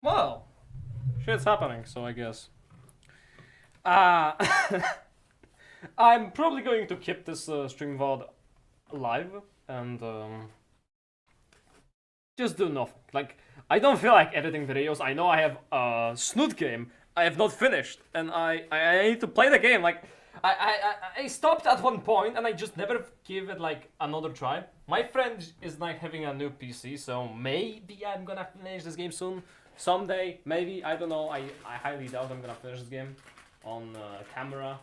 Well, shit's happening, so I guess. Uh, I'm probably going to keep this stream VOD alive and just do nothing. Like, I don't feel like editing videos. I know I have a Snoot game I have not finished, and I need to play the game. Like, I stopped at one point, and I just never give it like another try. My friend is like having a new PC, so maybe I'm gonna finish this game soon. Someday, maybe, I don't know. I highly doubt I'm gonna finish this game on camera.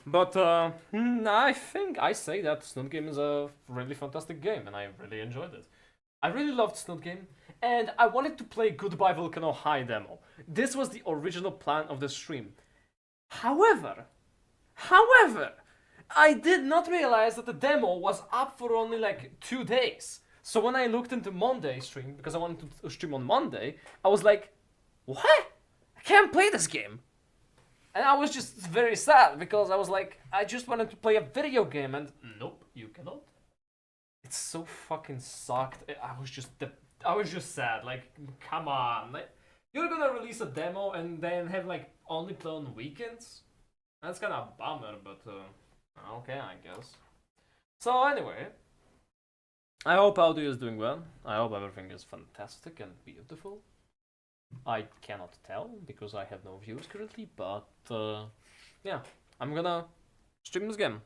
But I think I say that Snoot Game is a really fantastic game, and I really enjoyed it. I really loved Snoot Game, and I wanted to play Goodbye Volcano High demo. This was the original plan of the stream. However, I did not realize that the demo was up for only like 2 days. So when I looked into Monday stream, because I wanted to stream on Monday, I was like, what? I can't play this game. And I was just very sad, because I was like, I just wanted to play a video game, and nope, you cannot. It so fucking sucked. I was just sad. Like, come on. Like, you're gonna release a demo and then have like only play on weekends? That's kind of a bummer, but okay, I guess. So anyway, I hope audio is doing well. I hope everything is fantastic and beautiful. I cannot tell because I have no views currently, but yeah, I'm gonna stream this game.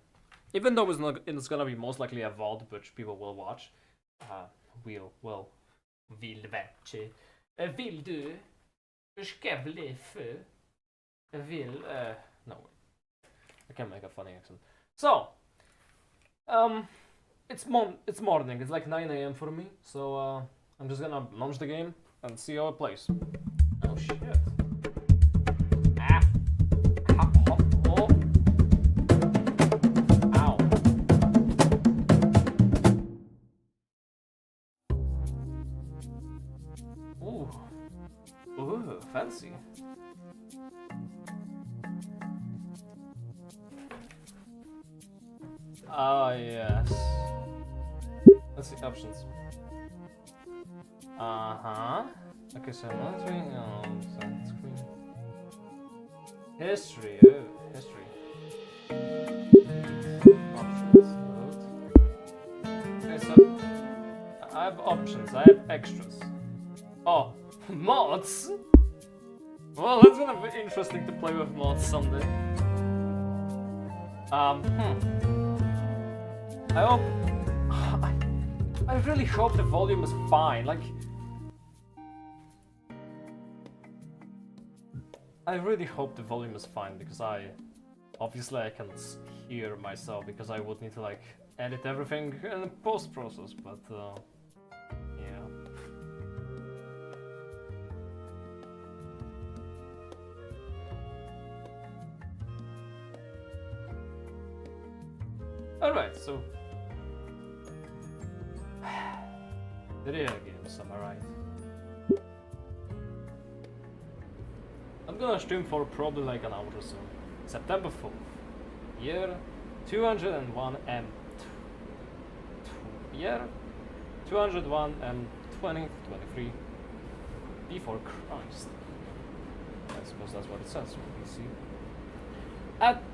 Even though it's gonna be most likely a VOD, which people will watch. Vill watch. Vill du? Ska bli för? Vill, no way. I can't make a funny accent. So, it's morning. It's like 9 a.m. for me. So I'm just gonna launch the game and see how it plays. Oh shit. Ah. Oh. Ow. Ooh. Ooh, fancy. Ah, yes. Let's see options. Uh-huh. Okay, so monitoring on screen. History, oh, history. Options. Okay, so I have options, I have extras. Oh, mods? Well, that's gonna be interesting to play with mods someday. I hope... I really hope the volume is fine, like... I really hope the volume is fine, because obviously I can't hear myself, because I would need to like edit everything in the post-process, but yeah. Alright, so... Video games, am I right? I'm gonna stream for probably like an hour or so. September 4th. Year 201 M. Year 201 M 2023. Before Christ. I suppose that's what it says on PC.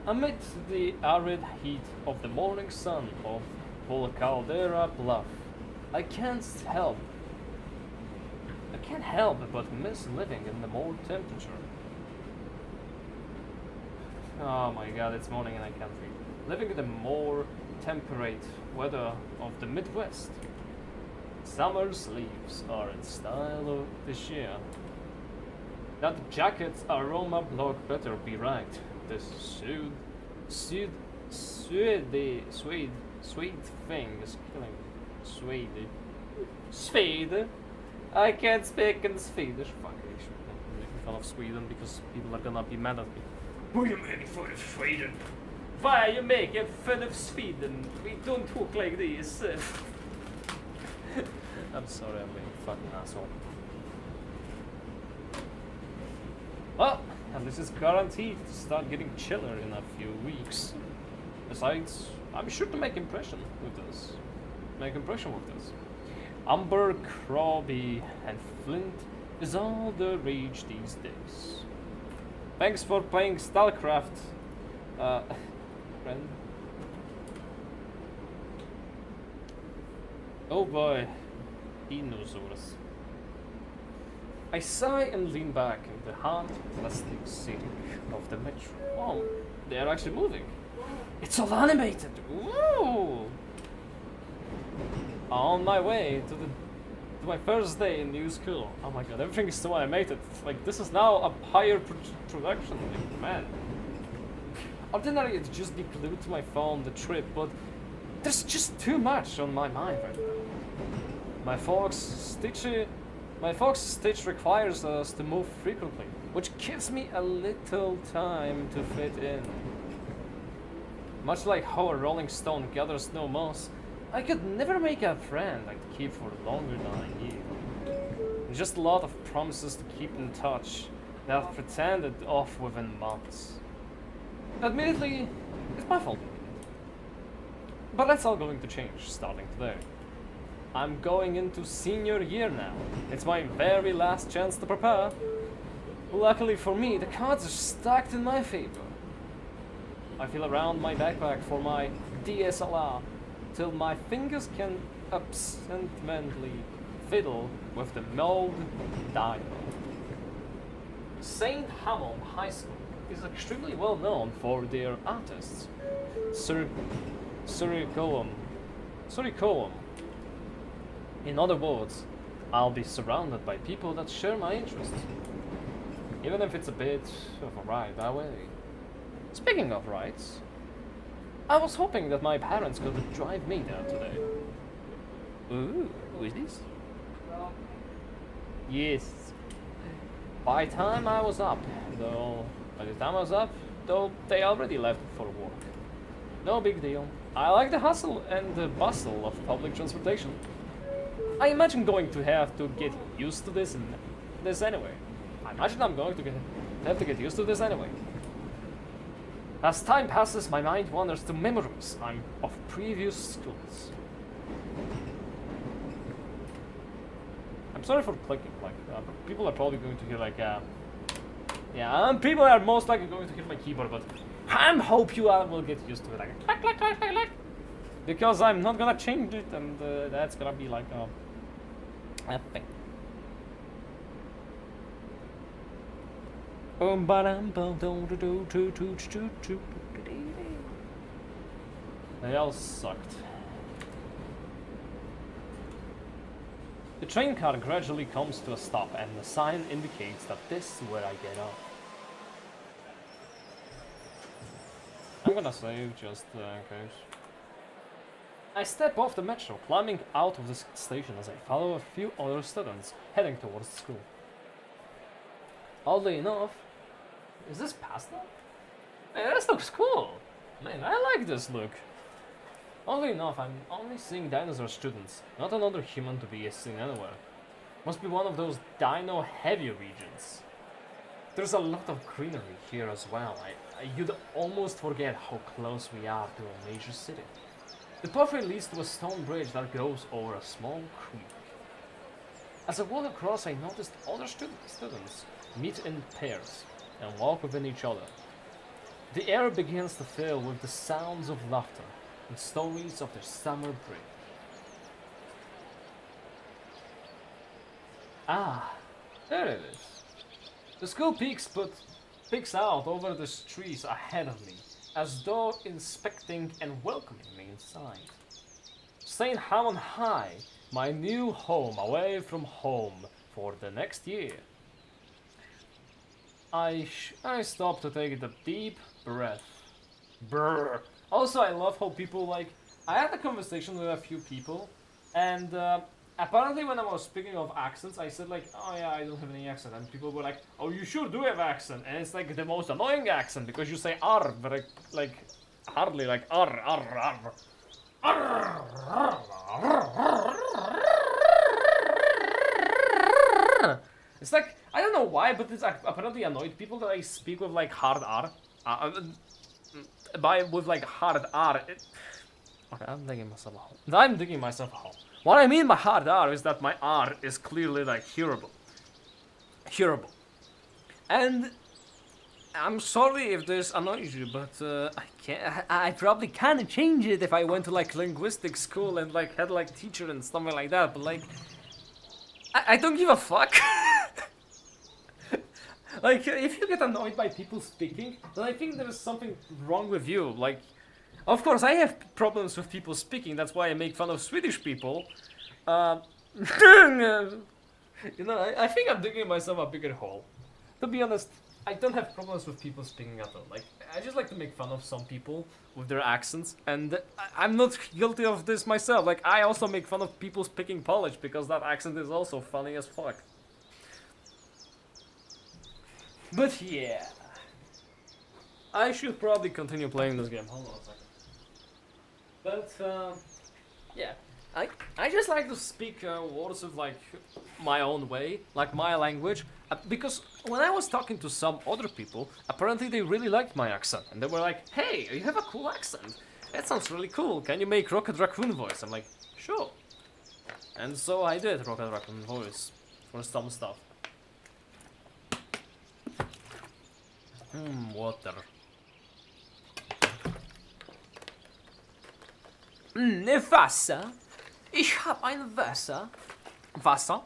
Amid the arid heat of the morning sun of Caldera Bluff, I can't help but miss living in the more temperature. Oh my god, it's morning and I can't read. Living in the more temperate weather of the Midwest. Summer's leaves are in style this year. That jacket's aroma block better be right. This sweet thing is killing me. Swede. I can't speak in Swedish. Fuck, I should not be making fun of Sweden because people are gonna be mad at me. Who are you making fun of Sweden? Why are you making fun of Sweden? We don't talk like this. I'm sorry, I'm being a fucking asshole. Well, and this is guaranteed to start getting chiller in a few weeks. Besides, I'm sure to make impression with this. Amber, Crowby, and Flint is all the rage these days. Thanks for playing StarCraft, friend. Oh boy, dinosaurs. I sigh and lean back in the hard plastic seating of the metro. Oh, they are actually moving. It's all animated. Ooh! On my way to my first day in new school. Oh my god, everything is so animated. Like, this is now a higher production. Like, man. Ordinarily, it'd just be glued to my phone the trip, but there's just too much on my mind right now. My folks' stitch requires us to move frequently, which gives me a little time to fit in. Much like how a rolling stone gathers no moss, I could never make a friend I'd keep for longer than a year. Just a lot of promises to keep in touch that I've pretended off within months. Admittedly, it's my fault. But that's all going to change starting today. I'm going into senior year now. It's my very last chance to prepare. Luckily for me, the cards are stacked in my favor. I feel around my backpack for my DSLR till my fingers can absentmindly fiddle with the mold dial. St. Hammond High School is extremely well known for their artists. Surikoum. In other words, I'll be surrounded by people that share my interests. Even if it's a bit of a ride that way. Speaking of rides, I was hoping that my parents could drive me there today. Ooh, who is this? Yes. By the time I was up, though, they already left for work. No big deal. I like the hustle and the bustle of public transportation. I imagine going to have to get used to this anyway. I imagine I'm going to have to get used to this anyway. As time passes, my mind wanders to memories of previous schools. I'm sorry for clicking. People are probably going to hear people are most likely going to hear my keyboard, but I hope you all will get used to it. Like clack, clack, clack, clack, clack. Because I'm not gonna change it, and that's gonna be like a thing. They all sucked. The train car gradually comes to a stop, and the sign indicates that this is where I get off. I'm gonna save just in case. I step off the metro, climbing out of the station as I follow a few other students heading towards school. Oddly enough, is this pasta? Hey, this looks cool! Man, I like this look. Oddly enough, I'm only seeing dinosaur students, not another human to be seen anywhere. Must be one of those dino-heavy regions. There's a lot of greenery here as well. You'd almost forget how close we are to a major city. The pathway leads to a stone bridge that goes over a small creek. As I walk across, I noticed other students meet in pairs and walk within each other. The air begins to fill with the sounds of laughter and stories of their summer break. Ah, there it is. The school peeks out over the trees ahead of me, as though inspecting and welcoming me inside. St. Hammond High, my new home away from home for the next year. I stop to take a deep breath. Brr. Also, I love how people I had a conversation with a few people, and apparently when I was speaking of accents, I said oh yeah, I don't have any accent, and people were like, oh, you sure do have accent, and it's the most annoying accent because you say R, but hardly R, R, R. It's I don't know why, but it's apparently annoyed people that I speak with hard R. With hard R. Okay, I'm digging myself a hole. What I mean by hard R is that my R is clearly hearable. curable. And I'm sorry if this annoys you, but I can't. I probably can change it if I went to like linguistics school and like had like teacher and something like that. But like, I don't give a fuck. Like, if you get annoyed by people speaking, then I think there is something wrong with you. Like, of course, I have problems with people speaking. That's why I make fun of Swedish people. You know, I think I'm digging myself a bigger hole. To be honest, I don't have problems with people speaking at all. Like, I just like to make fun of some people with their accents, and I'm not guilty of this myself. Like, I also make fun of people speaking Polish because that accent is also funny as fuck. But yeah, I should probably continue playing this game. Hold on a second. But yeah, I just like to speak words of like my own way, like my language, because when I was talking to some other people, apparently they really liked my accent, and they were like, "Hey, you have a cool accent. That sounds really cool. Can you make Rocket Raccoon voice?" I'm like, "Sure." And so I did Rocket Raccoon voice for some stuff. Water. Wasser. Ich hab ein Wasser. Wasser?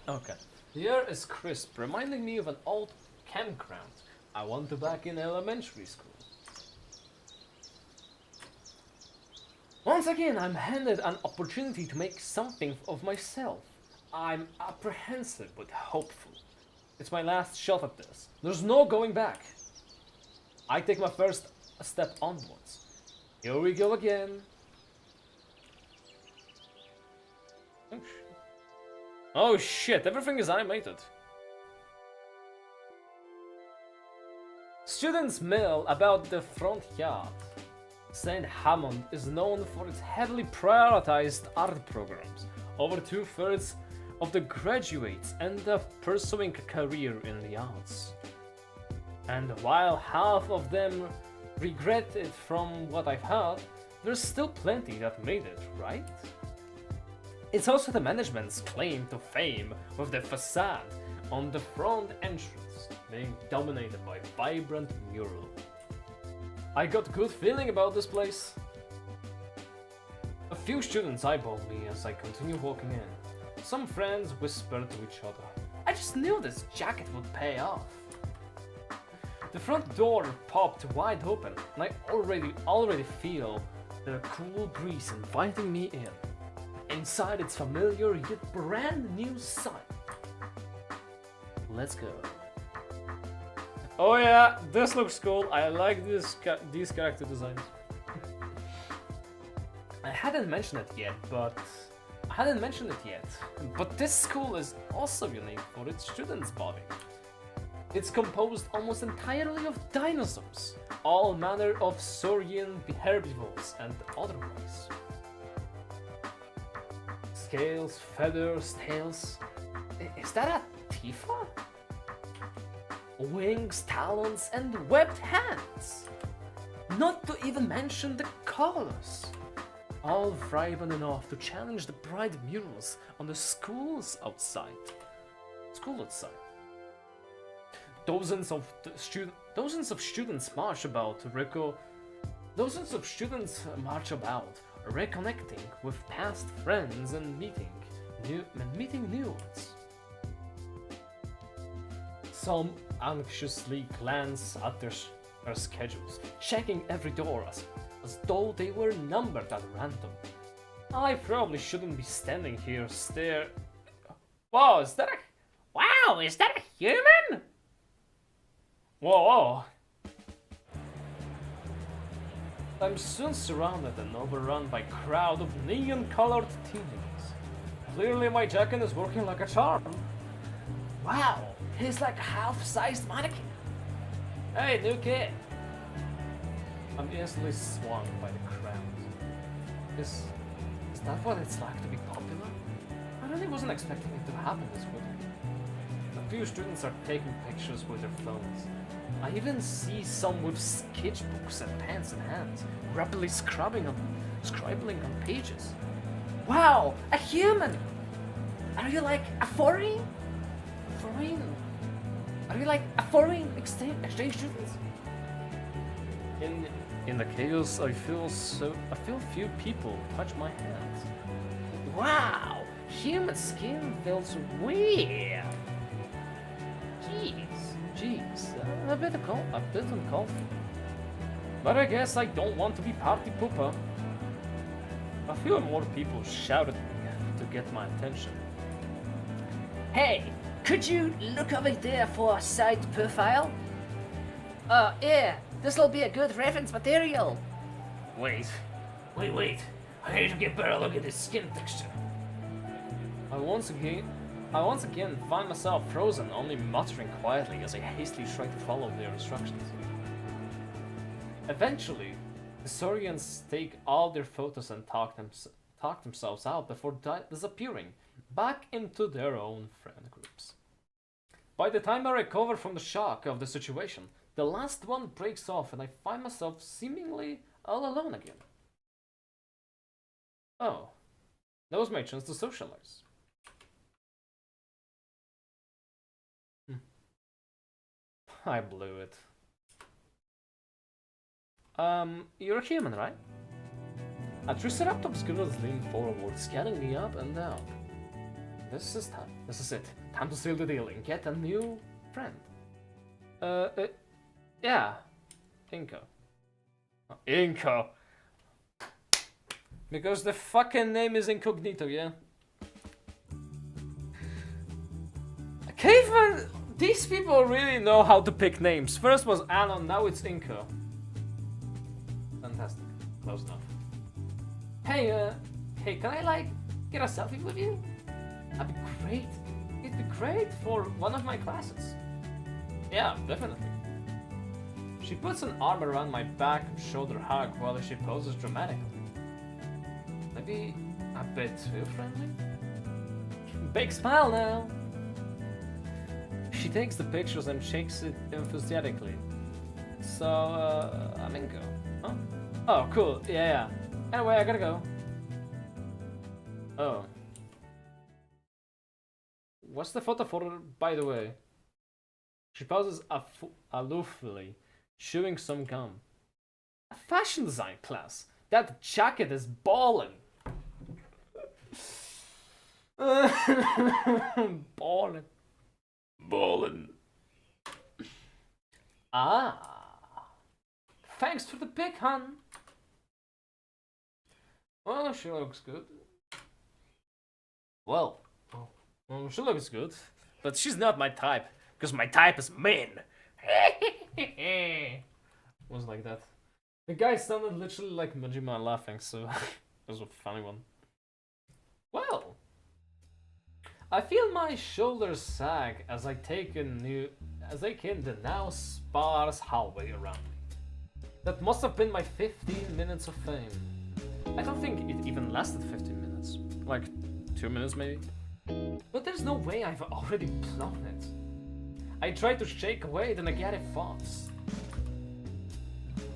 Okay. The air is crisp, reminding me of an old campground I went to back in elementary school. Once again, I'm handed an opportunity to make something of myself. I'm apprehensive but hopeful. It's my last shot at this. There's no going back. I take my first step onwards. Here we go again. Oh shit, everything is animated. Students mill about the front yard. St. Hammond is known for its heavily prioritized art programs. Over 2/3 of the graduates end up pursuing a career in the arts. And while half of them regret it from what I've heard, there's still plenty that made it, right? It's also the management's claim to fame with the facade on the front entrance being dominated by vibrant mural. I got good feeling about this place. A few students eyeballed me as I continue walking in. Some friends whispered to each other. I just knew this jacket would pay off. The front door popped wide open, and I already feel the cool breeze inviting me in. Inside its familiar yet brand new sign. Let's go. Oh yeah, this looks cool. I like these character designs. I hadn't mentioned it yet, but this school is also unique for its students' body. It's composed almost entirely of dinosaurs, all manner of saurian herbivores and otherwise. Scales, feathers, tails. Is that a Tifa? Wings, talons, and webbed hands. Not to even mention the colors. All vibrant enough to challenge the bright murals on the school outside. Dozens of students march about, reconnecting with past friends and meeting new ones. Some anxiously glance at their schedules, checking every door as though they were numbered at random. I probably shouldn't be standing here Wow, is that a human? Whoa. I'm soon surrounded and overrun by a crowd of neon-colored teenagers. Clearly my jacket is working like a charm. Wow, he's like a half-sized mannequin. Hey, new kid. I'm instantly swung by the crowd. Is that what it's like to be popular? I really wasn't expecting it to happen this quickly. A few students are taking pictures with their phones. I even see some with sketchbooks and pens in hand, rapidly scribbling on pages. Wow, a human! Are you like a foreign? foreign? Are you like a foreign exchange student? In the chaos, I feel few people touch my hands. Wow, human skin feels weird. Jeez, a bit uncalled for. But I guess I don't want to be party pooper. A few more people shouted to get my attention. Hey, could you look over there for a side profile? Yeah, this'll be a good reference material. Wait. I need to get a better look at this skin texture. I once again find myself frozen, only muttering quietly as I hastily try to follow their instructions. Eventually, the Saurians take all their photos and talk themselves out before disappearing back into their own friend groups. By the time I recover from the shock of the situation, the last one breaks off and I find myself seemingly all alone again. Oh, that was my chance to socialize. I blew it. You're a human, right? A Triceratops girls lean forward, scanning me up and down. This is it. Time to seal the deal and get a new friend. Yeah. Inko. Inko. Because the fucking name is incognito, yeah? Caveman, these people really know how to pick names. First was Anon, now it's Inko. Fantastic. Close enough. Hey, can I, like, get a selfie with you? That'd be great. It'd be great for one of my classes. Yeah, definitely. She puts an arm around my back and shoulder hug while she poses dramatically. Maybe a bit too friendly? Big smile now! She takes the pictures and shakes it enthusiastically. So, I'm in go. Huh? Oh, cool. Yeah. Anyway, I gotta go. Oh. What's the photo for, by the way? She pauses aloofly, chewing some gum. A fashion design class. That jacket is ballin'. Ballin'. Ah. Thanks for the pic, hun. Well, she looks good. Well, she looks good. But she's not my type. Because my type is men. Was like that. The guy sounded literally like Majima laughing, so it was a funny one. Well, I feel my shoulders sag as I take in the now sparse hallway around me. That must have been my 15 minutes of fame. I don't think it even lasted 15 minutes. Like 2 minutes maybe. But there's no way I've already blown it. I try to shake away the negative thoughts.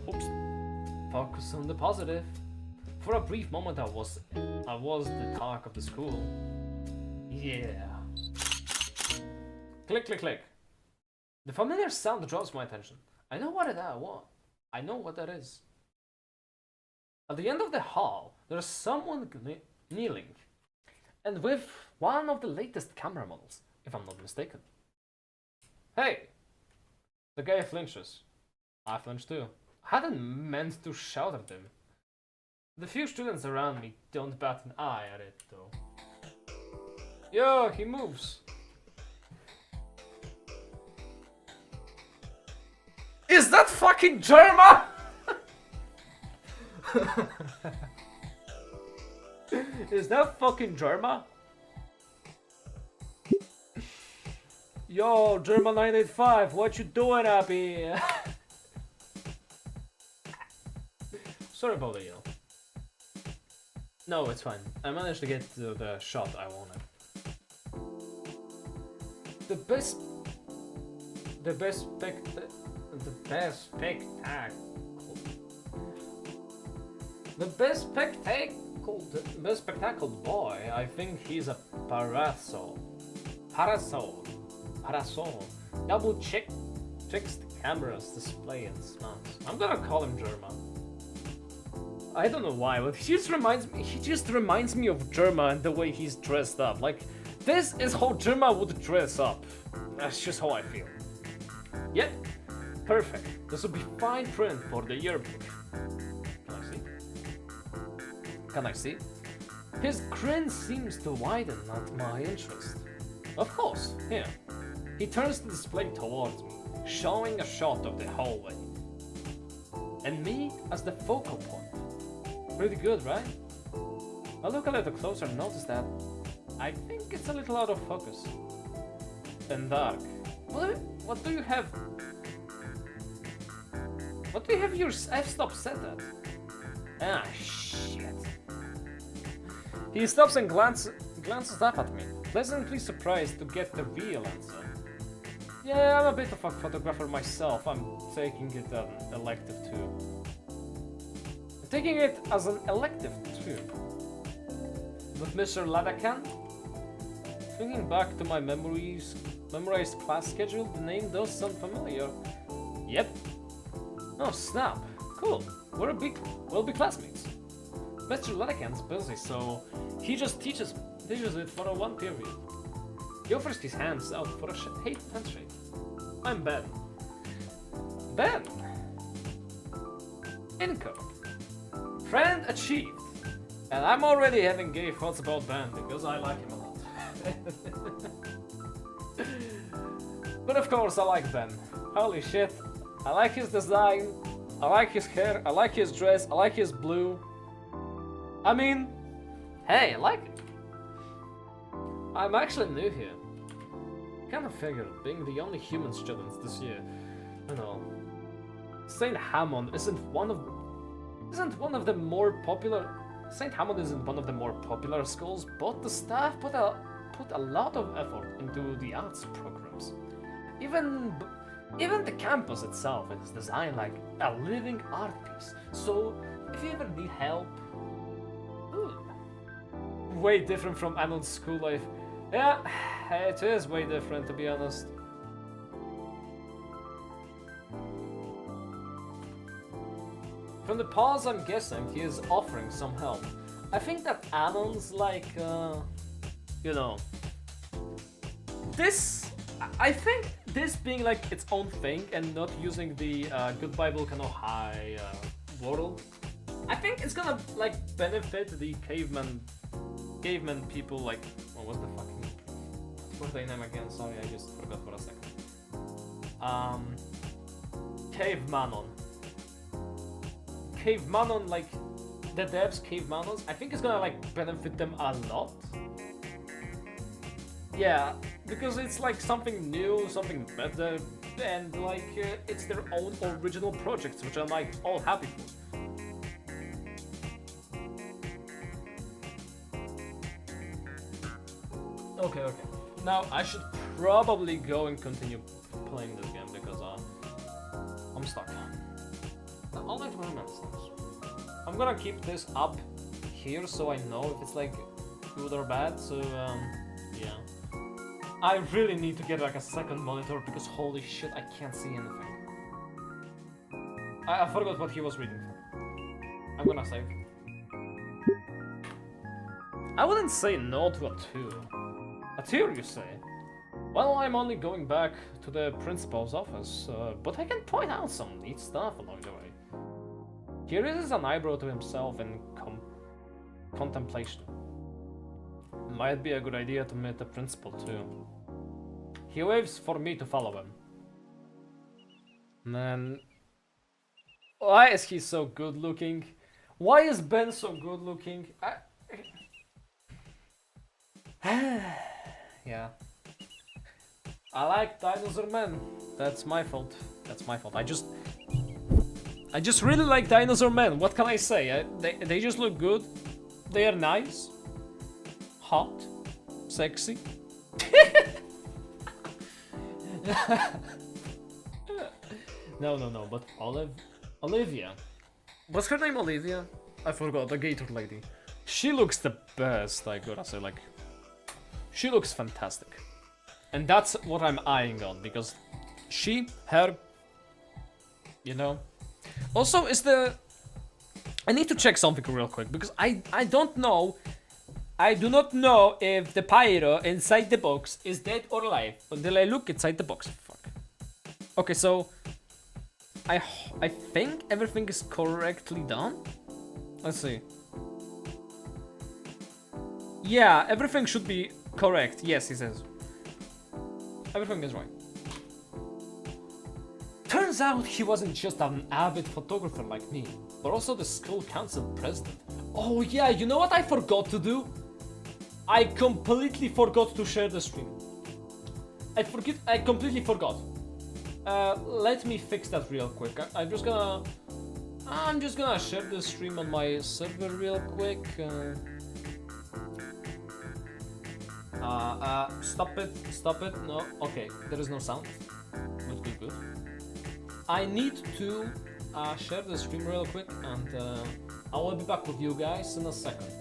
Oops. Focus on the positive. For a brief moment I was the talk of the school. Yeah. Click, click, click. The familiar sound draws my attention. I know what that is. At the end of the hall, there's someone kneeling. And with one of the latest camera models, if I'm not mistaken. Hey! The guy flinches. I flinch too. I hadn't meant to shout at him. The few students around me don't bat an eye at it though. Yo, he moves. Is that fucking German? Is that fucking German? Yo, German 985, what you doing up here? Sorry about the yell. No, it's fine. I managed to get the shot I wanted. The best spectacle boy, I think he's a parasol. Parasol. Double checks the camera's display and smells. I'm gonna call him Germa. I don't know why, but he just reminds me of Germa and the way he's dressed up. Like, this is how Germa would dress up. That's just how I feel. Yep, perfect. This would be fine print for the yearbook. Can I see? Can I see? His grin seems to widen at my interest. Of course, here. He turns the display towards me, showing a shot of the hallway. And me as the focal point. Pretty good, right? I look a little closer and notice that I think it's a little out of focus. And dark. What do you have? What do you have your f-stop set at? Ah, shit. He stops and glances up at me, pleasantly surprised to get the real answer. Yeah, I'm a bit of a photographer myself. I'm taking it an elective too. I'm taking it as an elective too. But Mr. Ladakan? Thinking back to my memorized class schedule, the name does sound familiar. Yep. Oh snap! Cool. We'll be classmates. Mr. Ladakan's busy, so he just teaches it for a one period. He offers his hands out for a handshake. I'm Ben. Ben! Income. Friend achieved. And I'm already having gay thoughts about Ben because I like him a lot. But of course I like Ben. Holy shit. I like his design. I like his hair. I like his dress. I like his blue. I mean, hey, I like it. I'm actually new here. Kind of figured, being the only human student this year, you know, St. Hammond isn't one of the more popular. St. Hammond isn't one of the more popular schools, but the staff put a lot of effort into the arts programs. Even the campus itself is designed like a living art piece. So if you ever need help, way different from adult school life. Yeah, it is way different, to be honest. From the pause, I'm guessing he is offering some help. I think that Annon's like, you know, this. I think this being like its own thing and not using the Goodbye Volcano High world, I think it's gonna like benefit the caveman people. Like, what was the fucking, what's their name again? Sorry, I just forgot for a second. Cave Manon, like the devs Cave Manons, I think it's gonna like benefit them a lot. Yeah, because it's like something new, something better, and like it's their own original projects, which I'm like all happy for. Okay. Now I should probably go and continue playing this game because I'm stuck. I'll let my man snaps. I'm gonna keep this up here so I know if it's like good or bad. So yeah. I really need to get like a second monitor because holy shit, I can't see anything. I forgot what he was reading for. I'm gonna save. I wouldn't say no to a 2. A tier, you say? Well, I'm only going back to the principal's office, but I can point out some neat stuff along the way. He raises an eyebrow to himself in contemplation. Might be a good idea to meet the principal too. He waves for me to follow him. Man, why is he so good looking? Why is Ben so good looking? Yeah. I like Dinosaur Men. That's my fault. I just really like Dinosaur Men. What can I say? They just look good. They are nice. Hot. Sexy. No, but Olivia. What's her name, Olivia? I forgot, the Gator lady. She looks the best, I gotta say, like... She looks fantastic. And that's what I'm eyeing on, because she, her, you know. Also, I need to check something real quick, because I don't know. I do not know if the pyro inside the box is dead or alive until I look inside the box. Fuck. Okay, so I think everything is correctly done. Let's see. Yeah, everything should be correct. Yes, he says. Everything is right. Turns out he wasn't just an avid photographer like me, but also the school council president. Oh yeah, you know what I forgot to do? I completely forgot to share the stream. I completely forgot. Let me fix that real quick. I'm just gonna share the stream on my server real quick. Stop it. No, okay, there is no sound. Good. I need to share the stream real quick, and I will be back with you guys in a second.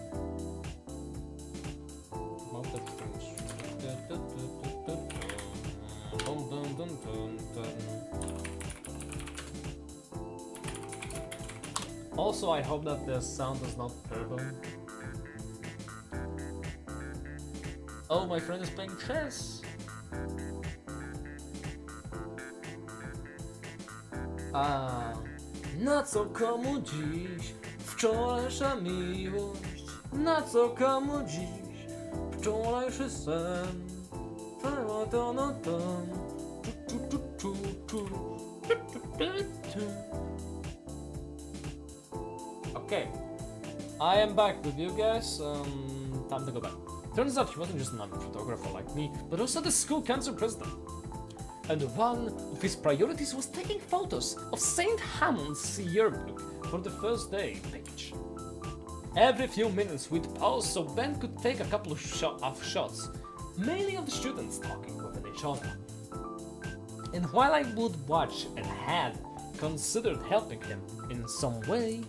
Also, I hope that the sound is not terrible. Oh, my friend is playing chess. Na co komu dziś wczorajsza miłość? Na co komu dziś wczorajszy sen? Okay, I am back with you guys. Time to go back. Turns out he wasn't just another photographer like me, but also the school council president. And one of his priorities was taking photos of St. Hammond's yearbook for the first day page. Every few minutes we'd pause so Ben could take a couple of shots, mainly of the students talking with each other. And while I would watch and had considered helping him in some way,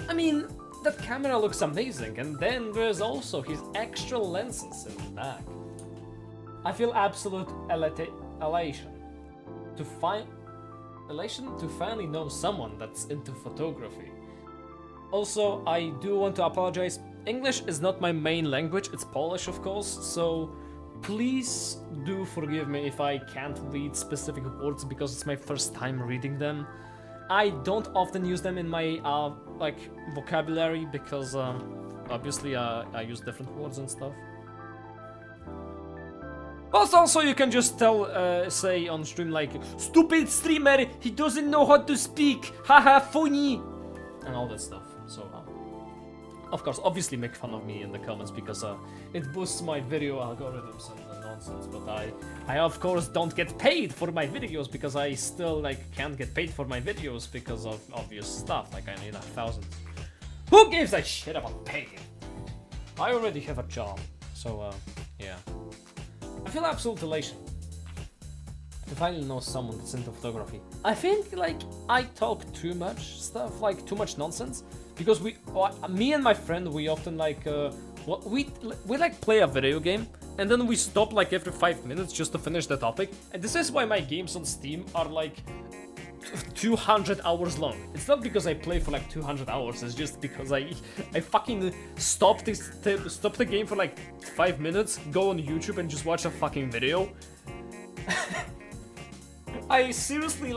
I mean, that camera looks amazing, and then there's also his extra lenses in the back. I feel absolute elation to finally know someone that's into photography. Also, I do want to apologize. English is not my main language, it's Polish of course, so please do forgive me if I can't read specific words because it's my first time reading them. I don't often use them in my vocabulary because obviously I use different words and stuff. But also you can just say on stream like, stupid streamer, he doesn't know how to speak, haha, funny, and all that stuff. So of course, obviously make fun of me in the comments because it boosts my video algorithms and nonsense. But I of course don't get paid for my videos because I still can't get paid for my videos because of obvious stuff. Like I need 1,000. Who gives a shit about paying? I already have a job, so yeah. I feel absolute elation to finally know someone that's into photography. I think I talk too much stuff, too much nonsense, because me and my friend, we often we play a video game and then we stop every 5 minutes just to finish the topic. And this is why my games on Steam are 200 hours long. It's not because I play for 200 hours, it's just because I fucking stop the game for 5 minutes, go on YouTube and just watch a fucking video. I seriously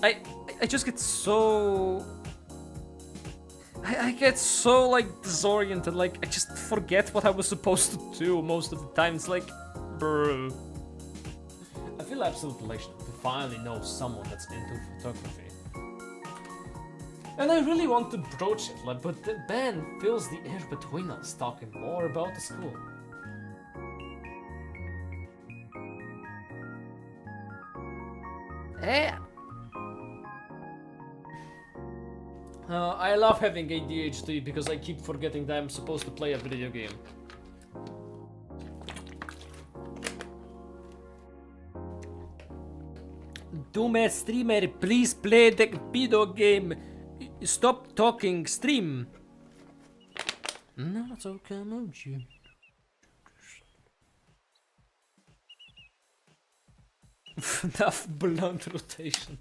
I just get so I get so disoriented, I just forget what I was supposed to do most of the time. It's bro. I feel absolute elation to finally know someone that's into photography. And I really want to broach it, but Ben fills the air between us, talking more about the school. I love having ADHD because I keep forgetting that I'm supposed to play a video game. Dume streamer, please play the video game. Stop talking, stream. No, that's okay, Enough blunt rotation.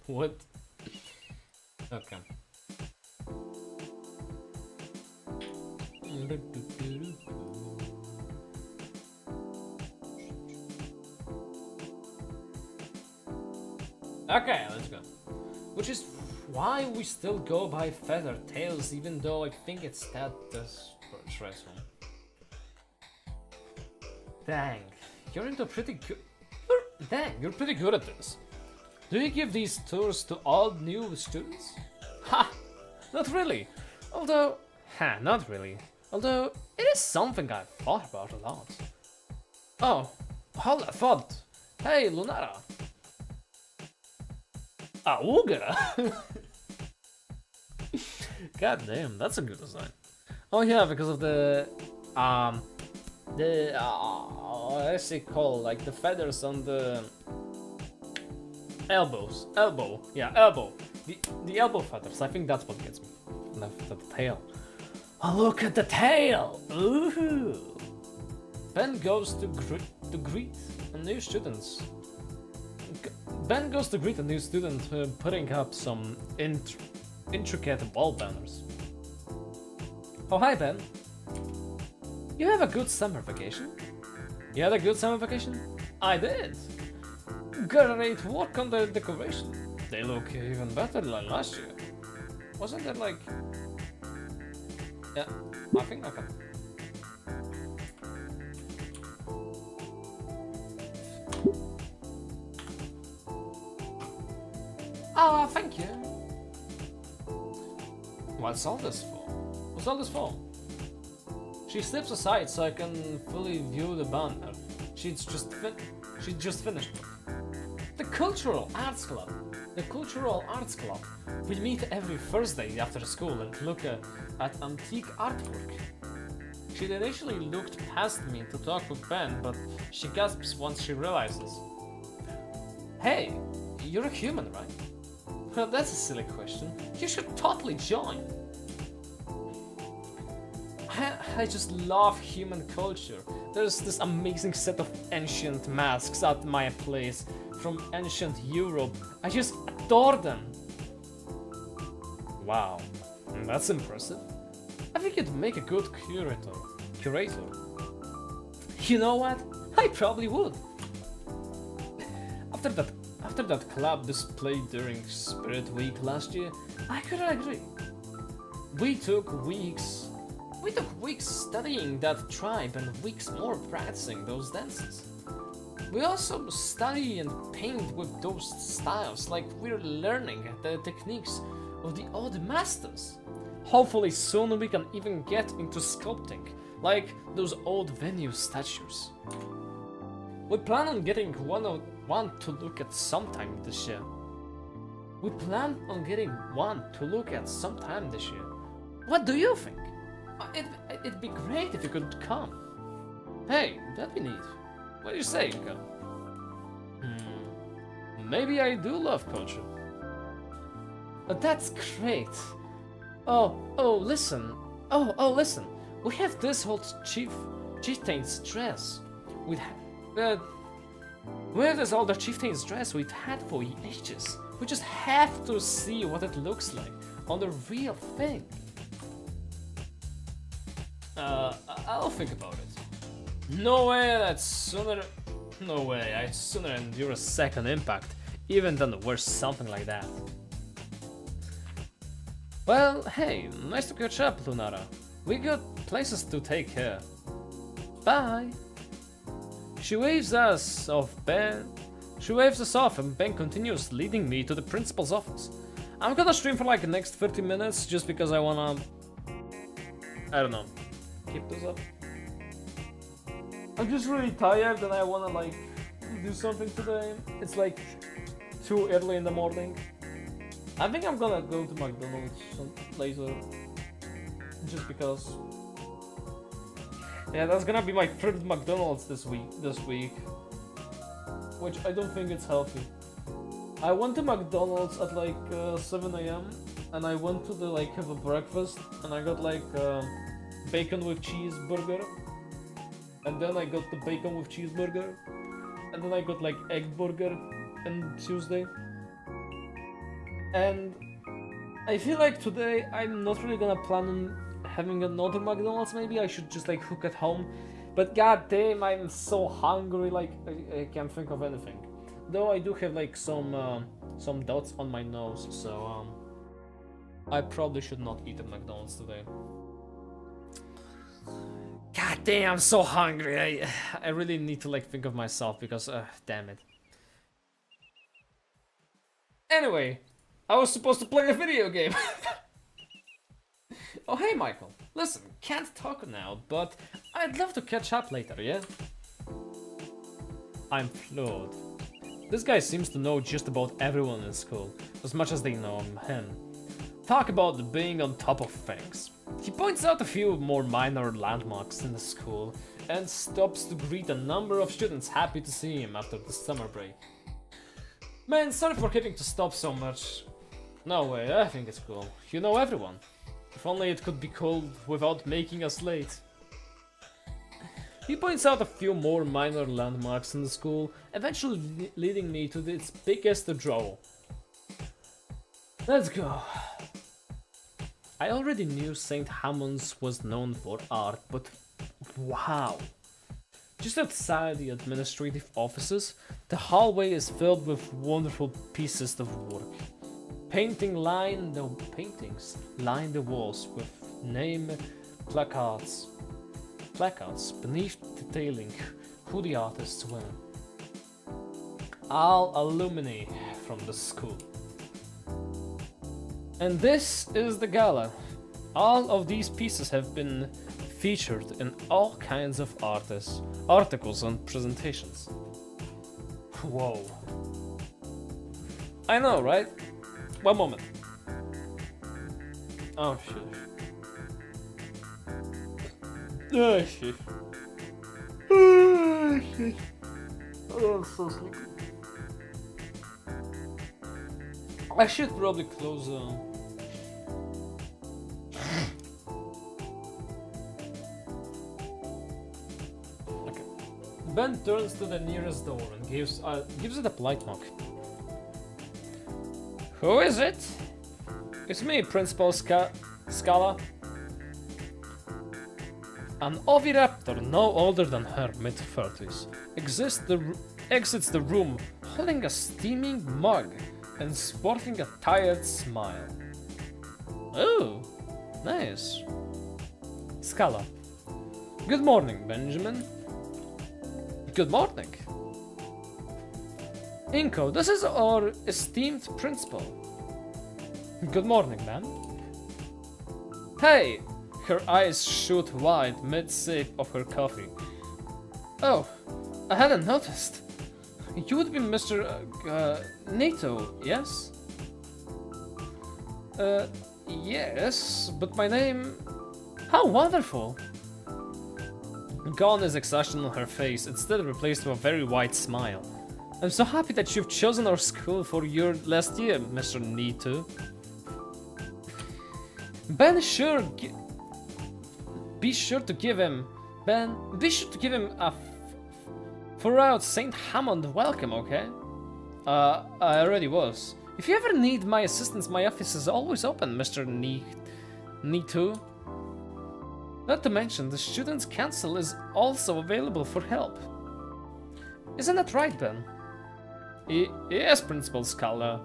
What? Okay. Okay, let's go. Which is why we still go by feather tails, even though I think it's that stressful. Dang, you're into pretty good. Dang, you're pretty good at this. Do you give these tours to all new students? Ha! Not really. Not really. Although, it is something I've thought about a lot. Oh, hold that thought. Hey, Lunara. Auga! God damn, that's a good design. Oh yeah, because of what's it called? Like the feathers on the elbows. Elbow. The elbow feathers. I think that's what gets me. The tail. Oh, look at the tail! Ooh! Ben goes to greet a new student. Ben goes to greet a new student putting up some intricate wall banners. Oh, hi, Ben. You have a good summer vacation? You had a good summer vacation? I did. Great work on the decoration. They look even better than last year. Wasn't there like... Yeah, I think I can. Oh, thank you. What's all this for? What's all this for? She steps aside so I can fully view the banner. She's just finished it. The Cultural Arts Club. The Cultural Arts Club. We meet every Thursday after school and look at antique artwork. She initially looked past me to talk with Ben, but she gasps once she realizes. Hey, you're a human, right? Well, that's a silly question. You should totally join. I just love human culture. There's this amazing set of ancient masks at my place from ancient Europe. I just adore them. Wow, that's impressive. I think you'd make a good curator. You know what? I probably would. After that club display during Spirit Week last year, I couldn't agree. We took weeks studying that tribe and weeks more practicing those dances. We also study and paint with those styles like we're learning the techniques of the old masters. Hopefully soon we can even get into sculpting, like those old venue statues. We plan on getting one to look at sometime this year. What do you think? It'd be great if you could come. Hey, that'd be neat. What do you say, Yuka? Maybe I do love culture. That's great. Listen. Listen. We have this whole chieftain's dress. We have this older chieftain's dress we've had for ages. We just have to see what it looks like on the real thing. I'll think about it. No way, I'd sooner endure a second impact, even than wear something like that. Well, hey, nice to catch up, Lunara. We got places to take care. Bye. She waves us off, and Ben continues leading me to the principal's office. I'm gonna stream for like the next 30 minutes just because I wanna... I don't know. Keep this up. I'm just really tired and I wanna like do something today. It's like too early in the morning. I think I'm gonna go to McDonald's later. Just because. Yeah, that's gonna be my third McDonald's this week. Which I don't think it's healthy. I went to McDonald's at like 7 AM and I went to have a breakfast and I got bacon with cheeseburger, and then I got the bacon with cheeseburger, and then I got like egg burger on Tuesday. And I feel like today I'm not really gonna plan on having another McDonald's. Maybe I should just like cook at home. But god damn, I'm so hungry, like I can't think of anything. Though I do have like some dots on my nose, so I probably should not eat at McDonald's today. God damn, I'm so hungry. I really need to like think of myself because damn it. Anyway, I was supposed to play a video game. Oh hey Michael, listen, can't talk now, but I'd love to catch up later, yeah? I'm floored. This guy seems to know just about everyone in school, as much as they know him. Talk about being on top of things. He points out a few more minor landmarks in the school, and stops to greet a number of students happy to see him after the summer break. Man, sorry for having to stop so much. No way, I think it's cool. You know everyone. If only it could be cool without making us late. He points out a few more minor landmarks in the school, eventually leading me to its biggest draw. Let's go. I already knew St. Hammond's was known for art, but wow. Just outside the administrative offices, the hallway is filled with wonderful pieces of work. Paintings line the walls with name placards beneath detailing who the artists were. All alumni from the school. And this is the gala. All of these pieces have been featured in all kinds of articles and presentations. Whoa. I know, right? One moment. Oh shit. Oh shit. Oh shit. Oh, I'm so sleepy. I should probably close Okay. Ben turns to the nearest door and gives it a polite knock. Who is it? It's me, Principal Scala. An oviraptor no older than her mid-30s exits the room holding a steaming mug and sporting a tired smile. Oh, nice. Scala. Good morning, Benjamin. Good morning. Inko, this is our esteemed principal. Good morning, ma'am. Hey! Her eyes shoot wide mid-sip of her coffee. Oh, I hadn't noticed. You would be Mr. Nato, yes? Yes, but my name... How wonderful! Gone is exhaustion on her face, instead replaced with a very wide smile. I'm so happy that you've chosen our school for your last year, Mr. Nato. Be sure to give him a thorough St. Hammond welcome, okay? I already was. If you ever need my assistance, my office is always open, Mr. Nato. Not to mention, the Students' Council is also available for help. Isn't that right, Ben? Yes, Principal Scala.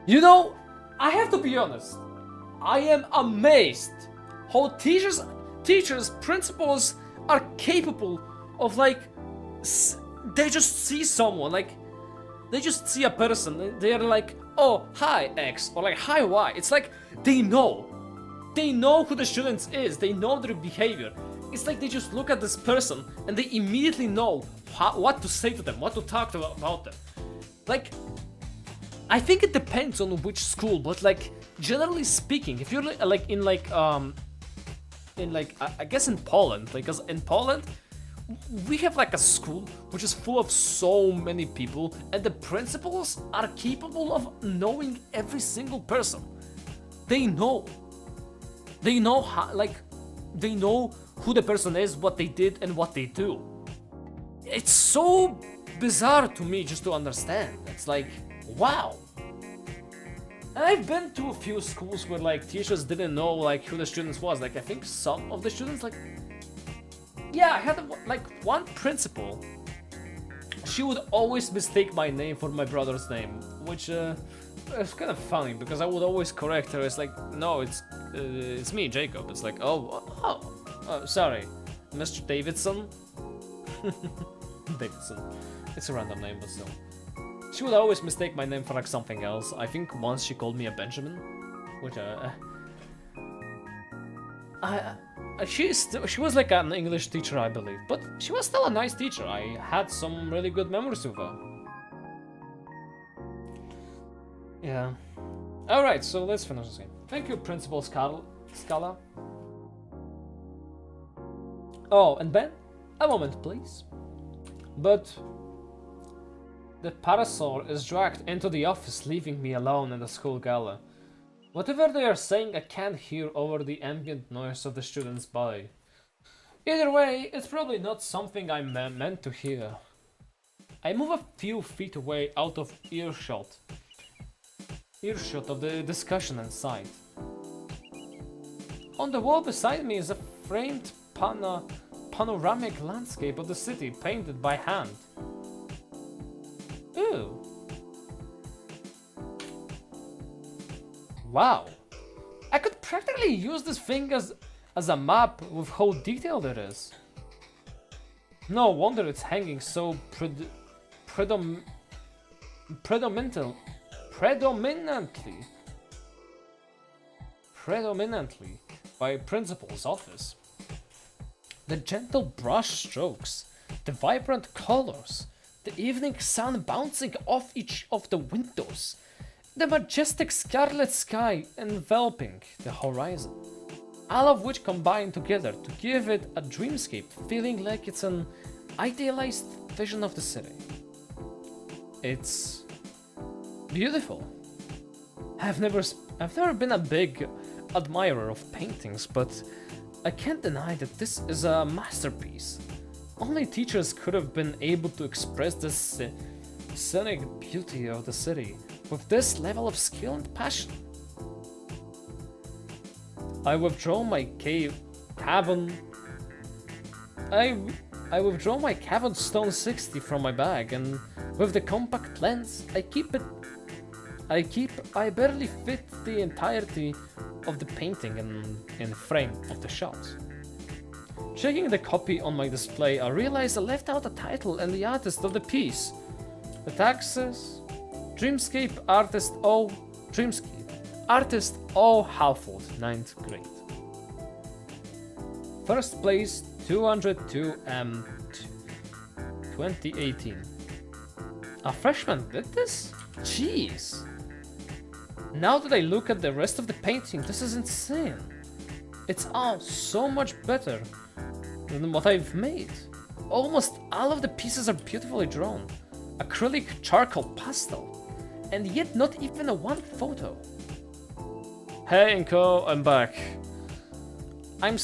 You know, I have to be honest. I am amazed how teachers, principals are capable of like, they just see someone, like, they just see a person, they're like, oh, hi X, or like, hi Y. It's like, they know who the student is, they know their behavior. It's like they just look at this person and they immediately know what to say to them, what to talk about them. Like, I think it depends on which school, but like, generally speaking, if you're like I guess in Poland, like, 'cause in Poland, we have like a school which is full of so many people, and the principals are capable of knowing every single person. They know how, like, they know who the person is, what they did, and what they do. It's so bizarre to me just to understand. It's like, wow. I've been to a few schools where like teachers didn't know like who the students was. Like I think some of the students like, yeah, I had like one principal. She would always mistake my name for my brother's name, which it's kind of funny because I would always correct her. It's like, no, it's me, Jacob. It's like, oh, sorry, Mr. Davidson. Davidson. It's a random name, but still. She would always mistake my name for like something else. I think once she called me a Benjamin, which she was like an English teacher, I believe, but she was still a nice teacher. I had some really good memories with her. Yeah. All right, so let's finish this game. Thank you, Principal Scala. Oh, and Ben, a moment, please. But the parasol is dragged into the office, leaving me alone in the school gala. Whatever they are saying, I can't hear over the ambient noise of the student's body. Either way, it's probably not something I'm meant to hear. I move a few feet away out of earshot of the discussion inside. On the wall beside me is a framed panoramic landscape of the city painted by hand. Ooh. Wow. I could practically use this thing as a map with how detailed it is. No wonder it's hanging so predominantly by principal's office. The gentle brush strokes, the vibrant colors, the evening sun bouncing off each of the windows, the majestic scarlet sky enveloping the horizon, all of which combine together to give it a dreamscape, feeling like it's an idealized vision of the city. It's beautiful. I've never been a big admirer of paintings, but I can't deny that this is a masterpiece. Only teachers could have been able to express this scenic beauty of the city with this level of skill and passion. I withdraw my Cavan Stone 60 from my bag, and with the compact lens I barely fit the entirety of the painting in the frame of the shot. Checking the copy on my display, I realized I left out the title and the artist of the piece. The tag says, Dreamscape Artist O. Halford, 9th grade. First place, 202 M 2018. A freshman did this? Jeez. Now that I look at the rest of the painting, this is insane. It's all so much better than what I've made. Almost all of the pieces are beautifully drawn. Acrylic charcoal pastel. And yet not even a one photo. Hey Inko, I'm back. I'm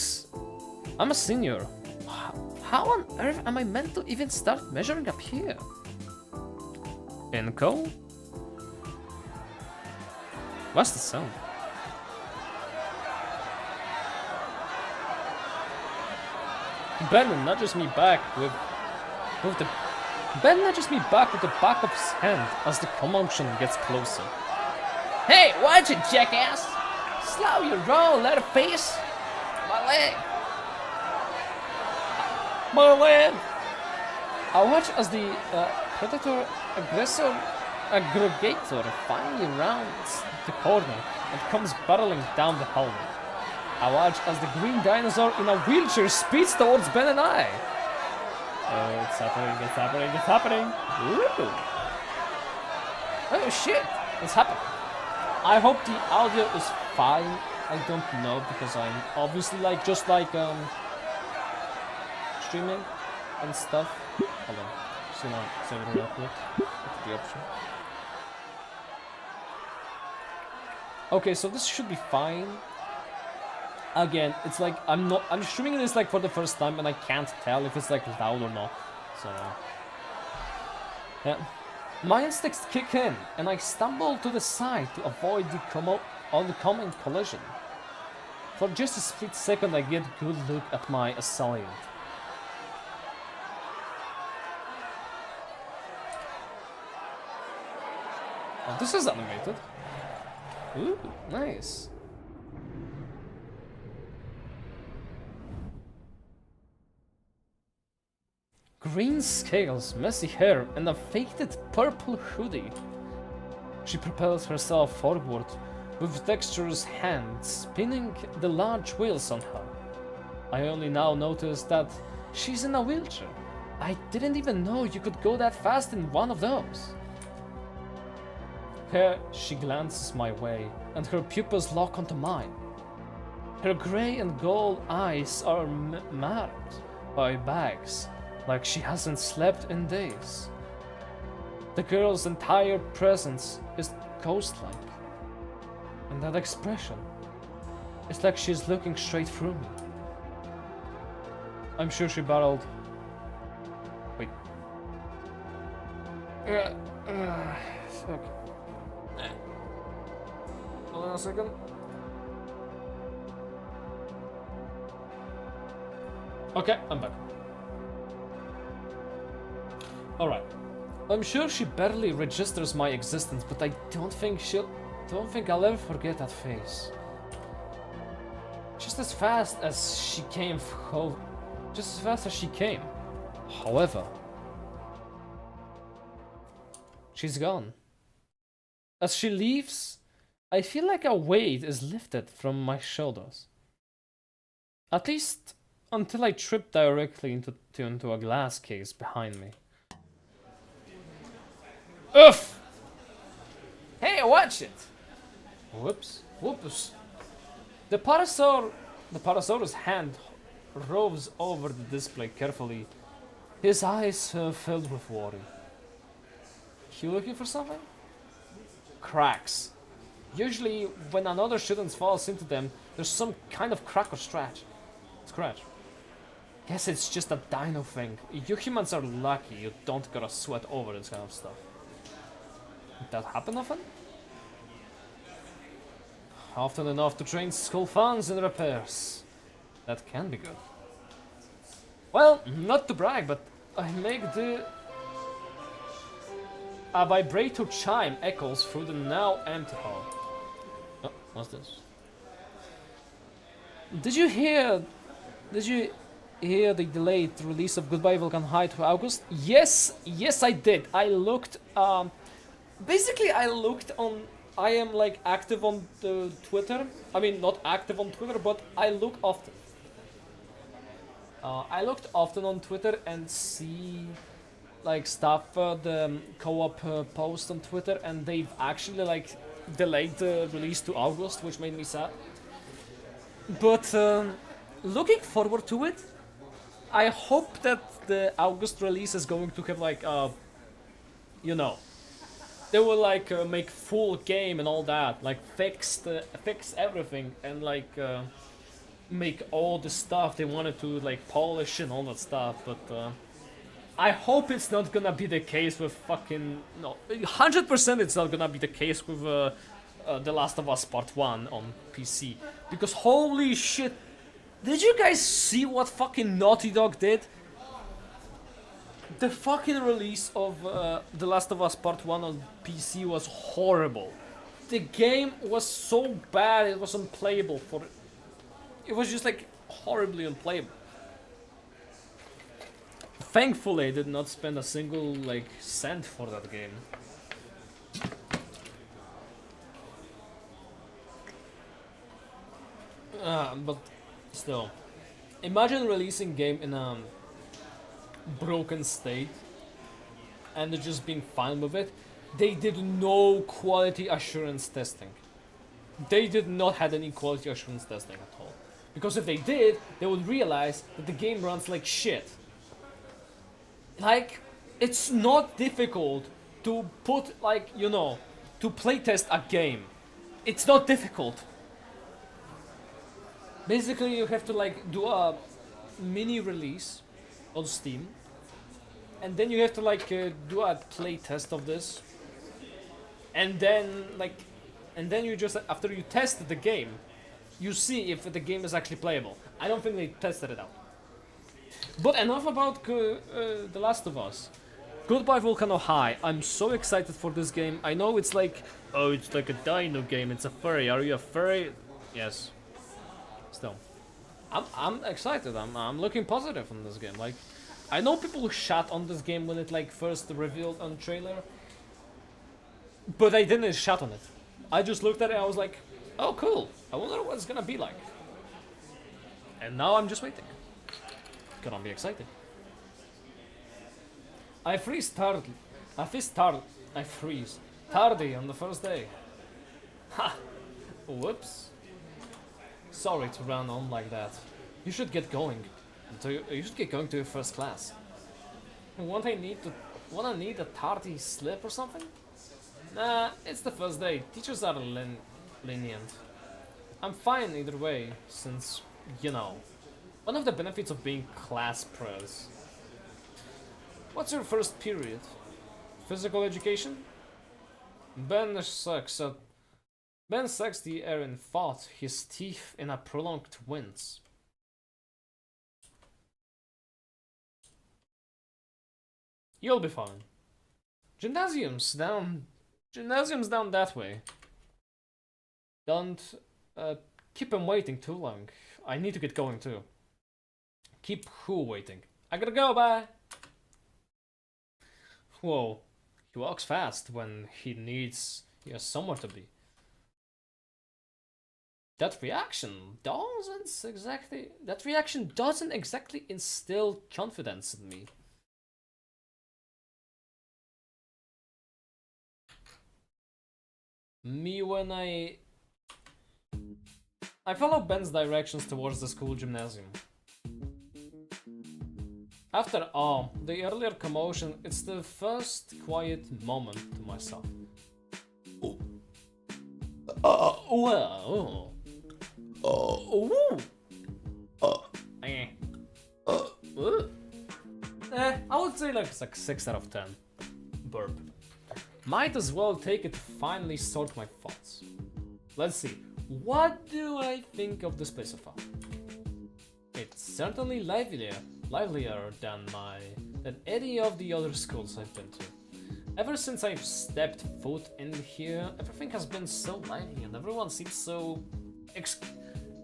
a senior. How on earth am I meant to even start measuring up here? Inko? What's the sound? Ben nudges me back with the back of his hand as the commotion gets closer. Hey, watch it, jackass! Slow your roll, letterface! My leg! My leg! I watch as the predator-aggressor aggregator finally rounds the corner and comes barreling down the hallway. I watch as the green dinosaur in a wheelchair speeds towards Ben and I. Oh, it's happening. Ooh. Oh shit, it's happening. I hope the audio is fine. I don't know because I'm obviously streaming and stuff. Hold on. So now save it real quick. That's the option. Okay, so this should be fine. Again, it's like I'm streaming this like for the first time and I can't tell if it's like loud or not. So Yeah. My instincts kick in, and I stumble to the side to avoid the oncoming collision. For just a split second I get a good look at my assailant. Oh, this is animated. Ooh, nice. Green scales, messy hair, and a faded purple hoodie. She propels herself forward, with dexterous hands spinning the large wheels on her. I only now notice that she's in a wheelchair. I didn't even know you could go that fast in one of those. Here she glances my way, and her pupils lock onto mine. Her grey and gold eyes are marked by bags, like she hasn't slept in days. The girl's entire presence is ghost-like, and that expression is like she's looking straight through me. I'm sure she battled. Wait. Okay. Hold on a second. Okay, I'm back. Alright. I'm sure she barely registers my existence, but I don't think I'll ever forget that face. Just as fast as she came. However, she's gone. As she leaves, I feel like a weight is lifted from my shoulders. At least until I trip directly into a glass case behind me. Oof! Hey, watch it! Whoops. Whoops. The Parasaurus' hand roves over the display carefully, his eyes filled with worry. You looking for something? Cracks. Usually, when another shouldn't falls into them, there's some kind of crack or scratch. Guess it's just a dino thing. You humans are lucky you don't gotta sweat over this kind of stuff. That happen often? Often enough to drain school funds in repairs. That can be good. Well, not to brag, but I make a vibrato chime echoes through the now empty hall. Oh, what's this? Did you hear the delayed release of Goodbye Vulcan High to August? Yes, I did. I looked, basically I looked on, I am like active on the Twitter. I mean, not active on Twitter, but I look often. I looked often on Twitter and see like stuff, the co-op post on Twitter, and they've actually like delayed the release to August, which made me sad. But looking forward to it, I hope that the August release is going to have like, you know, they will like make full game and all that, like fix everything and like make all the stuff they wanted to like polish and all that stuff. But I hope it's not gonna be the case with fucking 100%. It's not gonna be the case with The Last of Us Part 1 on PC, because holy shit, did you guys see what fucking Naughty Dog did? The fucking release of The Last of Us Part 1 on PC was horrible. The game was so bad, it was unplayable it was just like horribly unplayable. Thankfully I did not spend a single like cent for that game. But still, imagine releasing game in a broken state and just being fine with it. They did no quality assurance testing. They did not have any quality assurance testing at all. Because if they did, they would realize that the game runs like shit. Like, it's not difficult to put, like, you know, to playtest a game. It's not difficult. Basically, you have to, like, do a mini release on Steam and then you have to like do a play test of this, and then you just after you test the game, you see if the game is actually playable. I don't think they tested it out. But enough about The Last of Us. Goodbye Volcano High. I'm so excited for this game. I know it's like, oh, it's like a dino game. It's a furry. Are you a furry? Yes. Still, I'm excited. I'm looking positive on this game. Like, I know people who shat on this game when it like first revealed on trailer, but I didn't shat on it. I just looked at it. I was like, oh, cool. I wonder what it's gonna be like. And now I'm just waiting. Gonna be excited. I freeze tardy on the first day. Ha! Whoops. Sorry to run on like that. You should get going. You should get going to your first class. Wanna need a tardy slip or something? Nah, it's the first day. Teachers are lenient. I'm fine either way, since, you know, one of the benefits of being class pros. What's your first period? Physical education? Ben sucks the air and fought his teeth in a prolonged wince. You'll be fine. Gymnasium's down that way. Don't keep him waiting too long. I need to get going too. Keep who waiting? I gotta go, bye! Whoa, he walks fast when he has somewhere to be. That reaction doesn't exactly instill confidence in me. When I follow Ben's directions towards the school gymnasium. After all, the earlier commotion, it's the first quiet moment to myself. I would say like 6 out of 10. Burp. Might as well take it to finally sort my thoughts. Let's see. What do I think of this place so far? It's certainly livelier than any of the other schools I've been to. Ever since I've stepped foot in here, everything has been so lively and everyone seems so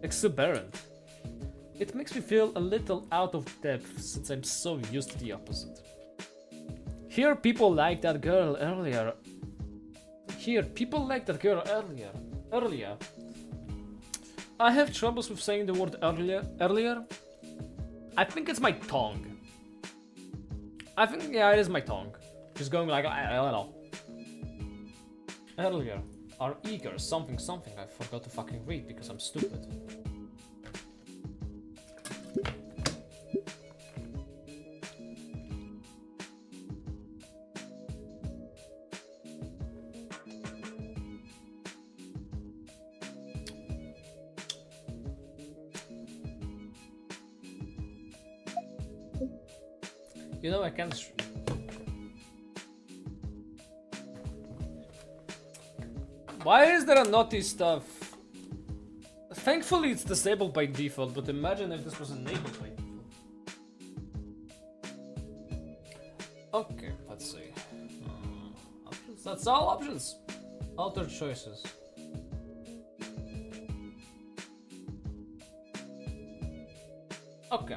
exuberant. It makes me feel a little out of depth since I'm so used to the opposite. Here people like that girl earlier. Earlier. I have troubles with saying the word earlier. I think it's my tongue. I think, yeah, it is my tongue. Just going like, I don't know. Earlier. Are eager, something. I forgot to fucking read because I'm stupid. You know, I can't. Why is there a naughty stuff? Thankfully, it's disabled by default, but imagine if this was enabled by default. Okay, let's see. Options. That's all options. Alter choices. Okay.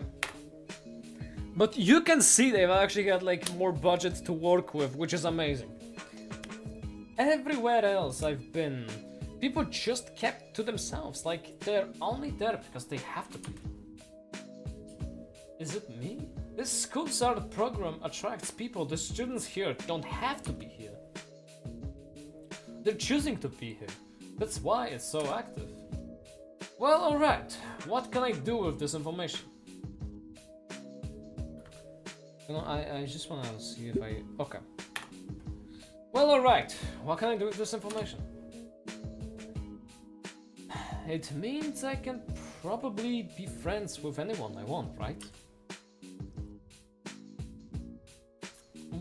But you can see they've actually got like more budget to work with, which is amazing. Everywhere else I've been, people just kept to themselves, like they're only there because they have to be. Is it me? This school art program attracts people. The students here don't have to be here. They're choosing to be here. That's why it's so active. Well, alright. What can I do with this information? You know, I just wanna see if I... Okay. Well, alright. What can I do with this information? It means I can probably be friends with anyone I want, right?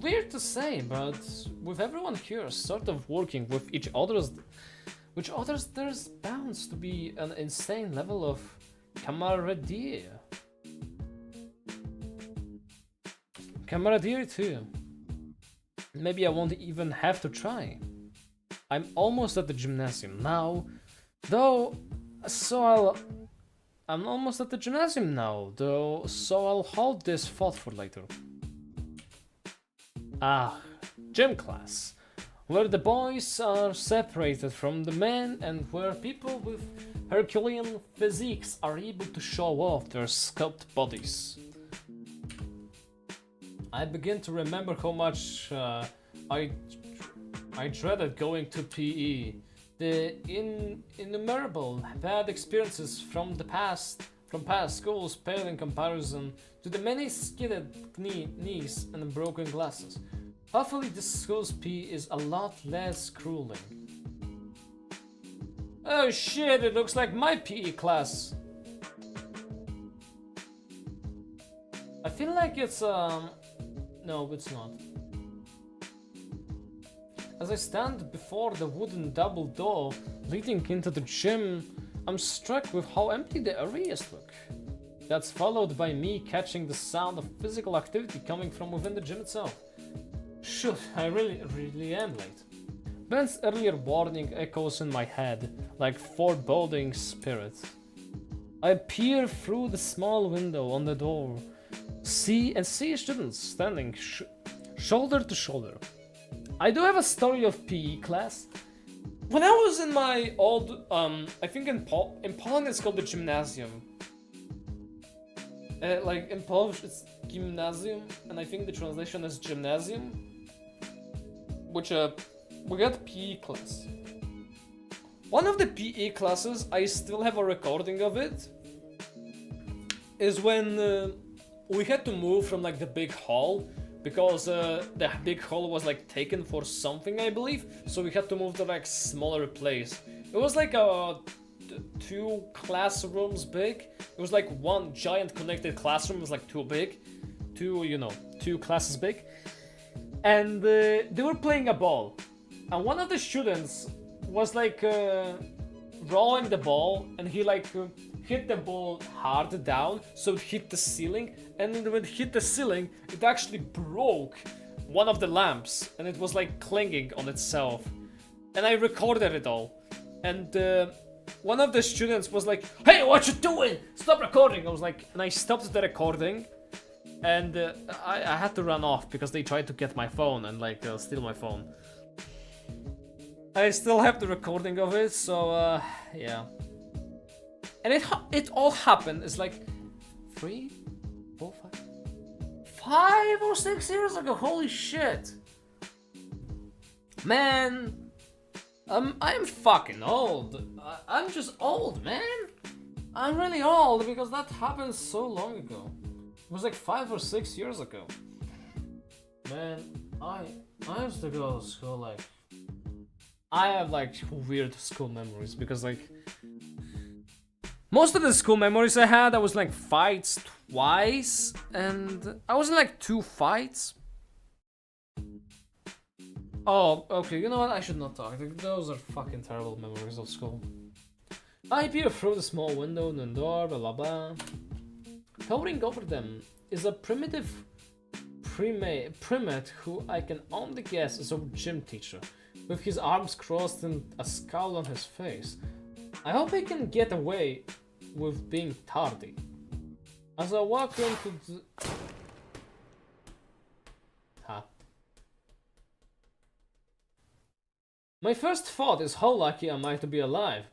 weird to say, but with everyone here sort of working with each other's, there's bound to be an insane level of camaraderie. Camaraderie too. Maybe I won't even have to try. I'm almost at the gymnasium now, though, so I'm almost at the gymnasium now, though, so I'll hold this thought for later. Ah, gym class, where the boys are separated from the men and where people with Herculean physiques are able to show off their sculpted bodies. I begin to remember how much I dreaded going to PE. The innumerable bad experiences from past schools pale in comparison to the many skidded knees and broken glasses. Hopefully this school's PE is a lot less grueling. Oh shit, it looks like my PE class. I feel like it's no, it's not. As I stand before the wooden double door leading into the gym, I'm struck with how empty the areas look. That's followed by me catching the sound of physical activity coming from within the gym itself. Shoot, I really am late. Ben's earlier warning echoes in my head, like foreboding spirit. I peer through the small window on the door, see students standing shoulder to shoulder. I do have a story of PE class. When I was in my old, I think in Poland it's called the gymnasium. Like in Polish it's gimnazjum, and I think the translation is gymnasium. Which we got PE class. One of the PE classes, I still have a recording of it, is when we had to move from like the big hall because the big hall was like taken for something, I believe, so we had to move to like smaller place. It was like a 2 classrooms big. It was like one giant connected classroom. It was like too big, 2 classes big, and they were playing a ball, and one of the students was like rolling the ball, and he like hit the ball hard down, so it hit the ceiling, and when it hit the ceiling, it actually broke one of the lamps, and it was like clinging on itself. And I recorded it all, and one of the students was like, "Hey, what you doing? Stop recording!" I was like, and I stopped the recording, and I had to run off because they tried to get my phone and like steal my phone. I still have the recording of it, so yeah. And it all happened. It's like 3, 4, 5 or 6 years ago. Holy shit, man! I'm fucking old. I'm just old, man. I'm really old because that happened so long ago. It was like 5 or 6 years ago. Man, I used to go to school like. I have like weird school memories because like most of the school memories I had, I was like fights twice, and I was in like 2 fights. Oh, okay, you know what? I should not talk. Those are fucking terrible memories of school. I peer through the small window in the door, blah blah blah. Towering over them is a primitive primate who I can only guess is our gym teacher, with his arms crossed and a scowl on his face. I hope I can get away with being tardy. As I walk into the... My first thought is how lucky am I to be alive.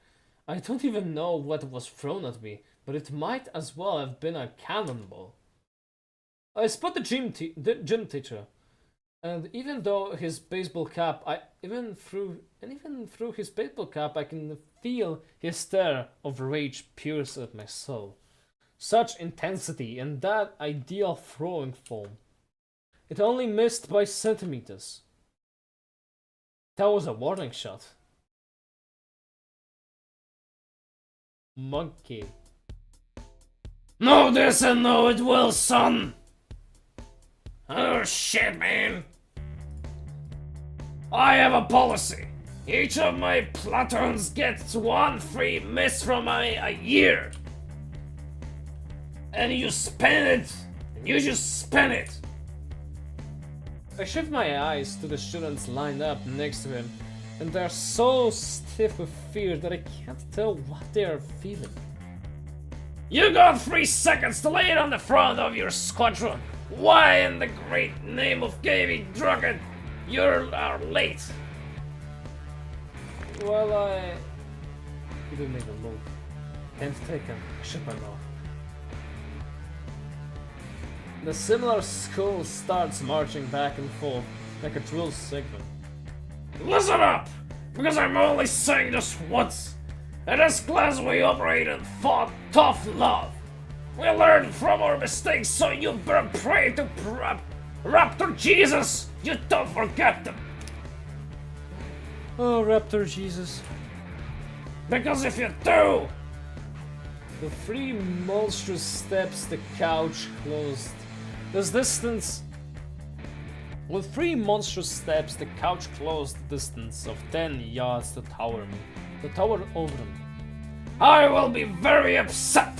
I don't even know what was thrown at me, but it might as well have been a cannonball. I spot the gym teacher, and even through his baseball cap, I can feel his stare of rage pierce at my soul. Such intensity in that ideal throwing form. It only missed by centimeters. That was a warning shot. Monkey. Know this and know it well, son! Oh shit, man! I have a policy. Each of my platoons gets 1 free miss from me a year. And you spend it, and you just spend it. I shift my eyes to the students lined up next to him, and they're so stiff with fear that I can't tell what they are feeling. You got 3 seconds to lay it on the front of your squadron. Why in the great name of gaming drunken you are late? Well, He didn't even move. Hands taken, ship him off. The similar school starts marching back and forth like a drill segment. Listen up! Because I'm only saying this once. In this class we operate in tough love. We learn from our mistakes, so you better pray to Raptor Jesus. You don't forget them. Oh, Raptor Jesus. Because if you do... The 3 monstrous steps the couch closed. This distance... With 3 monstrous steps, the couch closed the distance of 10 yards to tower me. The tower over me. I will be very upset.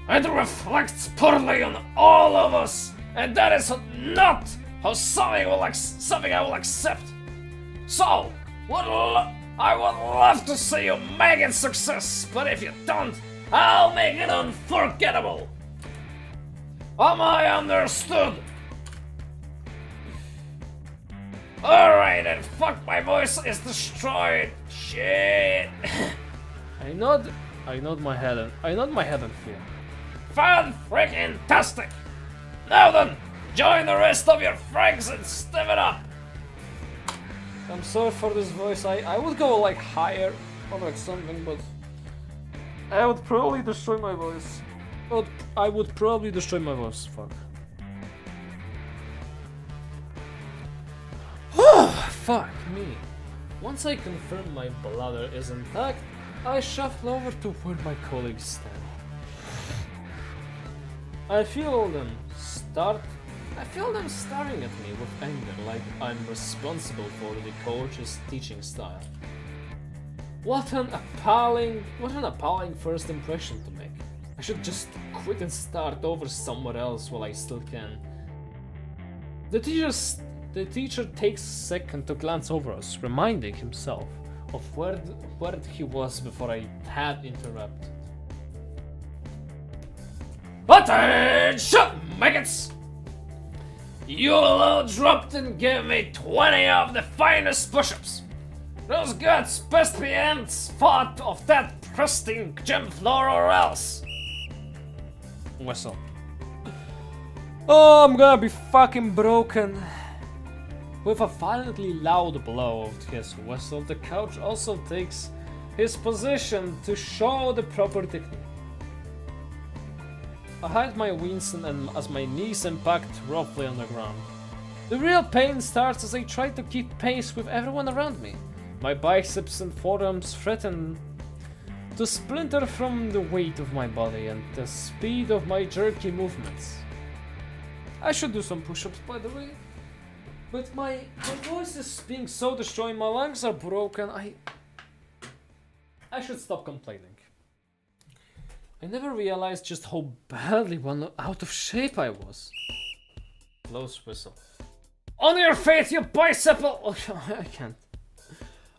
It reflects poorly on all of us, and that is not how something I will accept. So, I would love to see you make it success, but if you don't, I'll make it unforgettable. Am I understood? Alright, and fuck, my voice is destroyed. Shit. I nod my head in fear. Fan-freaking-tastic! Now then, join the rest of your friends and step it up! I'm sorry for this voice, I would go like higher or like something, but I would probably destroy my voice. I would probably destroy my voice, fuck. Fuck me. Once I confirm my bladder is intact, I shuffle over to where my colleagues stand. I feel them staring at me with anger, like I'm responsible for the coach's teaching style. What an appalling first impression to make. I should just quit and start over somewhere else while I still can. The teacher takes a second to glance over us, reminding himself of where he was before I had interrupted. Attention, maggots! You all dropped and gave me 20 of the finest push-ups. Those guts best be ends fought of that pristine gym floor or else. Whistle. Oh, I'm gonna be fucking broken. With a violently loud blow of his whistle, the couch also takes his position to show the proper technique. I hide my wings and as my knees impact roughly on the ground. The real pain starts as I try to keep pace with everyone around me. My biceps and forearms threaten to splinter from the weight of my body and the speed of my jerky movements. I should do some push-ups, by the way. But my voice is being so destroyed, my lungs are broken, I should stop complaining. I never realized just how badly out of shape I was. Close whistle. On your feet, you bicycle... Oh, I can't.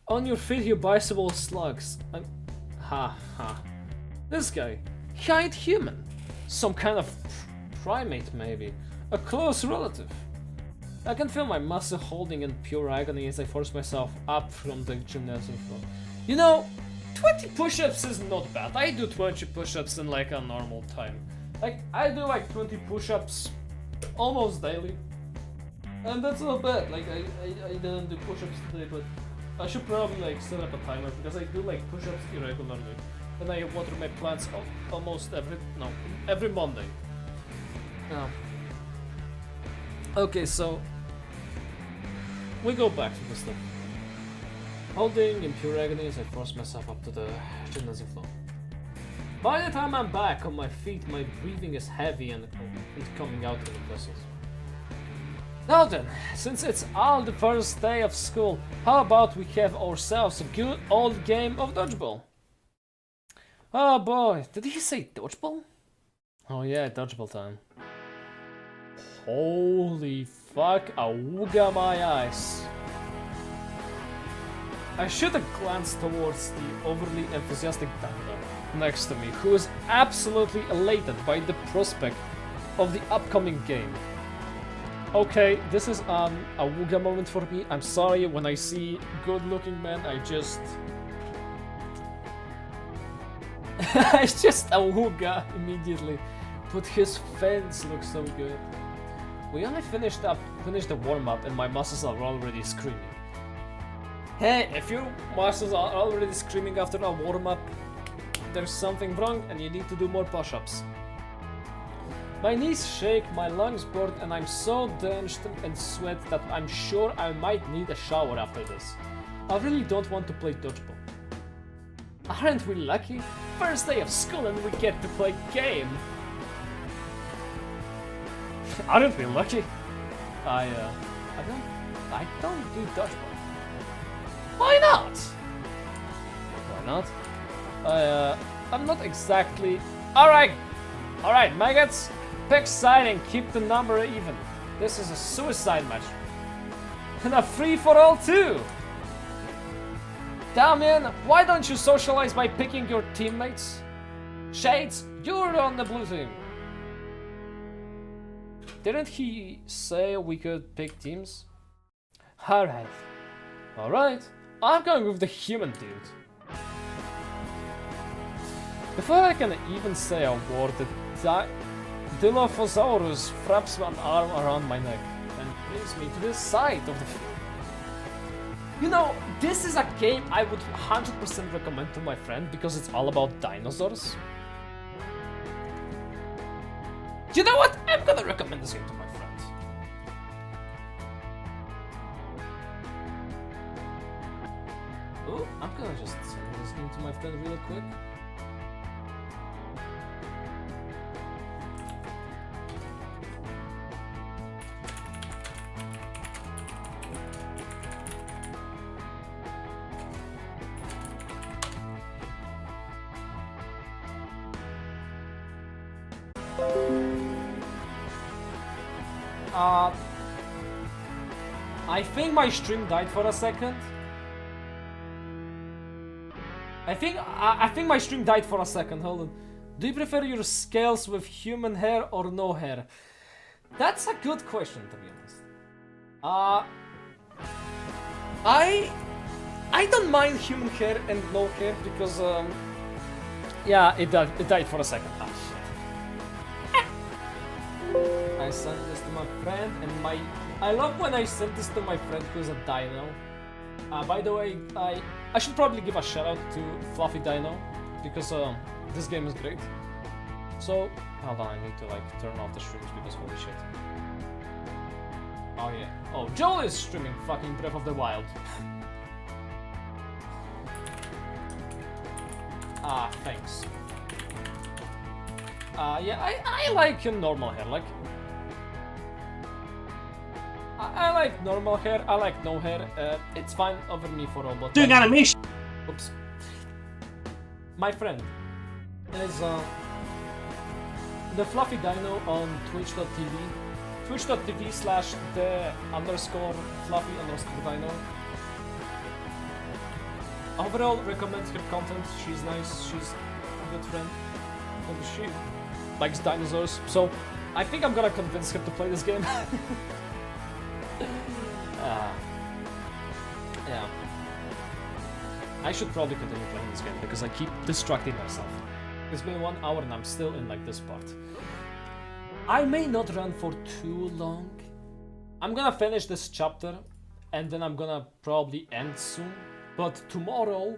On your feet, you bicycle slugs. Ha. This guy, he ain't human. Some kind of primate, maybe. A close relative. I can feel my muscle holding in pure agony as I force myself up from the gymnasium floor. You know, 20 push-ups is not bad. I do 20 push-ups in like a normal time. Like, I do like 20 push-ups almost daily. And that's not bad. Like, I didn't do push-ups today, but I should probably like set up a timer because I do like push-ups irregularly. And I water my plants almost every Monday. Okay, so we go back to the stuff. Holding in pure agony as I force myself up to the gymnasium floor. By the time I'm back on my feet, my breathing is heavy and coming out of the vessels. Now then, since it's all the first day of school, how about we have ourselves a good old game of dodgeball? Oh boy, did he say dodgeball? Oh yeah, dodgeball time. Holy fuck, awooga my eyes. I should have glanced towards the overly enthusiastic Danda next to me, who is absolutely elated by the prospect of the upcoming game. Okay, this is a awooga moment for me. I'm sorry, when I see good-looking men, I just... I just awooga immediately. But his fence looks so good. We only finished the warm-up and my muscles are already screaming. Hey, if your muscles are already screaming after a warm-up, there's something wrong and you need to do more push-ups. My knees shake, my lungs burn, and I'm so drenched in sweat that I'm sure I might need a shower after this. I really don't want to play dodgeball. Aren't we lucky? First day of school and we get to play game. Aren't we lucky? I don't do dodgeball. Why not? Why not? I'm not exactly... Alright, maggots. Pick side and keep the number even. This is a suicide match. And a free-for-all too! Damien, why don't you socialize by picking your teammates? Shades, you're on the blue team. Didn't he say we could pick teams? Alright, I'm going with the human dude. Before I can even say a word, the Dilophosaurus wraps one arm around my neck and brings me to the side of the field. You know, this is a game I would 100% recommend to my friend because it's all about dinosaurs. You know what? I'm gonna recommend this game to my friend. Oh, I'm gonna just send this game to my friend real quick. I think my stream died for a second. I think my stream died for a second. Hold on. Do you prefer your scales with human hair or no hair? That's a good question, to be honest. I don't mind human hair and no hair because yeah, it died for a second. Ah, shit. I sent this to my friend and I love when I send this to my friend who's a dino. By the way, I should probably give a shout out to Fluffy Dino because this game is great. So, hold on, I need to like turn off the streams because holy shit. Oh yeah. Oh, Joel is streaming fucking Breath of the Wild. Thanks. Yeah, I like normal hair, like... I like normal hair, I like no hair, it's fine over me for all, but... Doing animation! Oops. My friend is the Fluffy Dino on twitch.tv. twitch.tv/the_Fluffy_Dino. Overall, recommend her content, she's nice, she's a good friend, and she likes dinosaurs, so I think I'm gonna convince her to play this game. Yeah. I should probably continue playing this game because I keep distracting myself. It's been 1 hour and I'm still in like this part. I may not run for too long. I'm gonna finish this chapter and then I'm gonna probably end soon. But tomorrow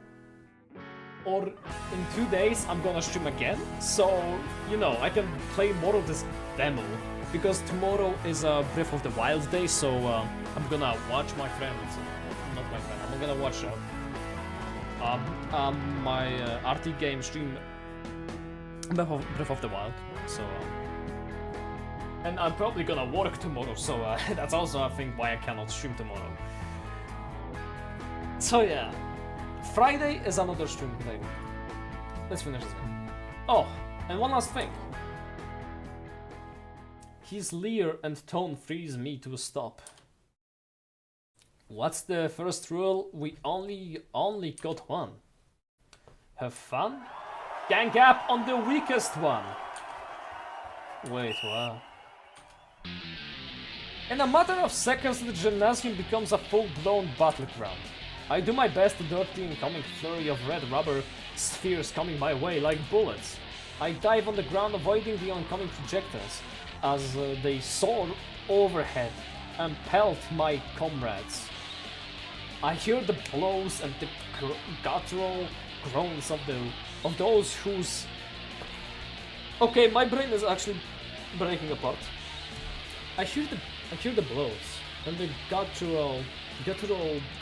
or in 2 days I'm gonna stream again. So, you know, I can play more of this demo. Because tomorrow is a Breath of the Wild day, so I'm gonna watch my friend, not my friend, I'm gonna watch my RT game stream Breath of the Wild, so And I'm probably gonna work tomorrow, so that's also a thing why I cannot stream tomorrow. So yeah, Friday is another stream day. Let's finish this game. Oh, and one last thing. His leer and tone frees me to stop. What's the first rule? We only got one. Have fun? Gang up on the weakest one. Wait, wow. In a matter of seconds, the gymnasium becomes a full-blown battleground. I do my best to dodge the incoming flurry of red rubber spheres coming my way like bullets. I dive on the ground, avoiding the oncoming projectiles as they soar overhead and pelt my comrades. I hear the blows and the guttural groans of those whose... Okay, my brain is actually breaking apart. I hear the blows and the guttural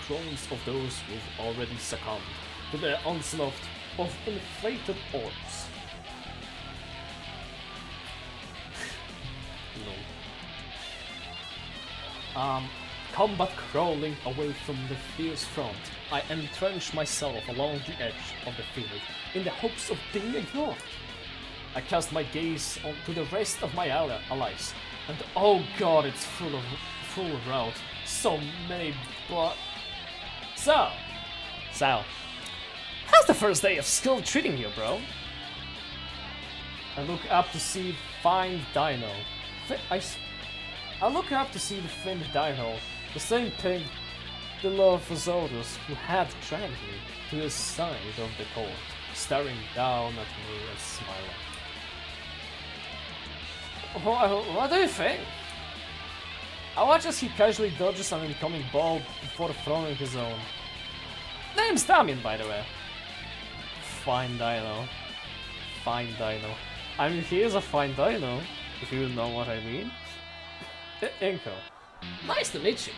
groans of those who've already succumbed to the onslaught of inflated orbs. No. Combat crawling away from the fierce front, I entrench myself along the edge of the field in the hopes of being ignored. I cast my gaze onto the rest of my allies, and oh god, it's full rout. So many So, how's the first day of skill treating you, bro? I look up to see Find Dino. I look up to see the famed Dino, the same pig, the Lord Zodus, who had dragged me to the side of the court, staring down at me and smiling. What do you think? I watch as he casually dodges an incoming ball before throwing his own. Name's Damien, by the way. Fine Dino. Fine Dino. I mean, he is a fine dino, if you know what I mean. Inko. Nice to meet you.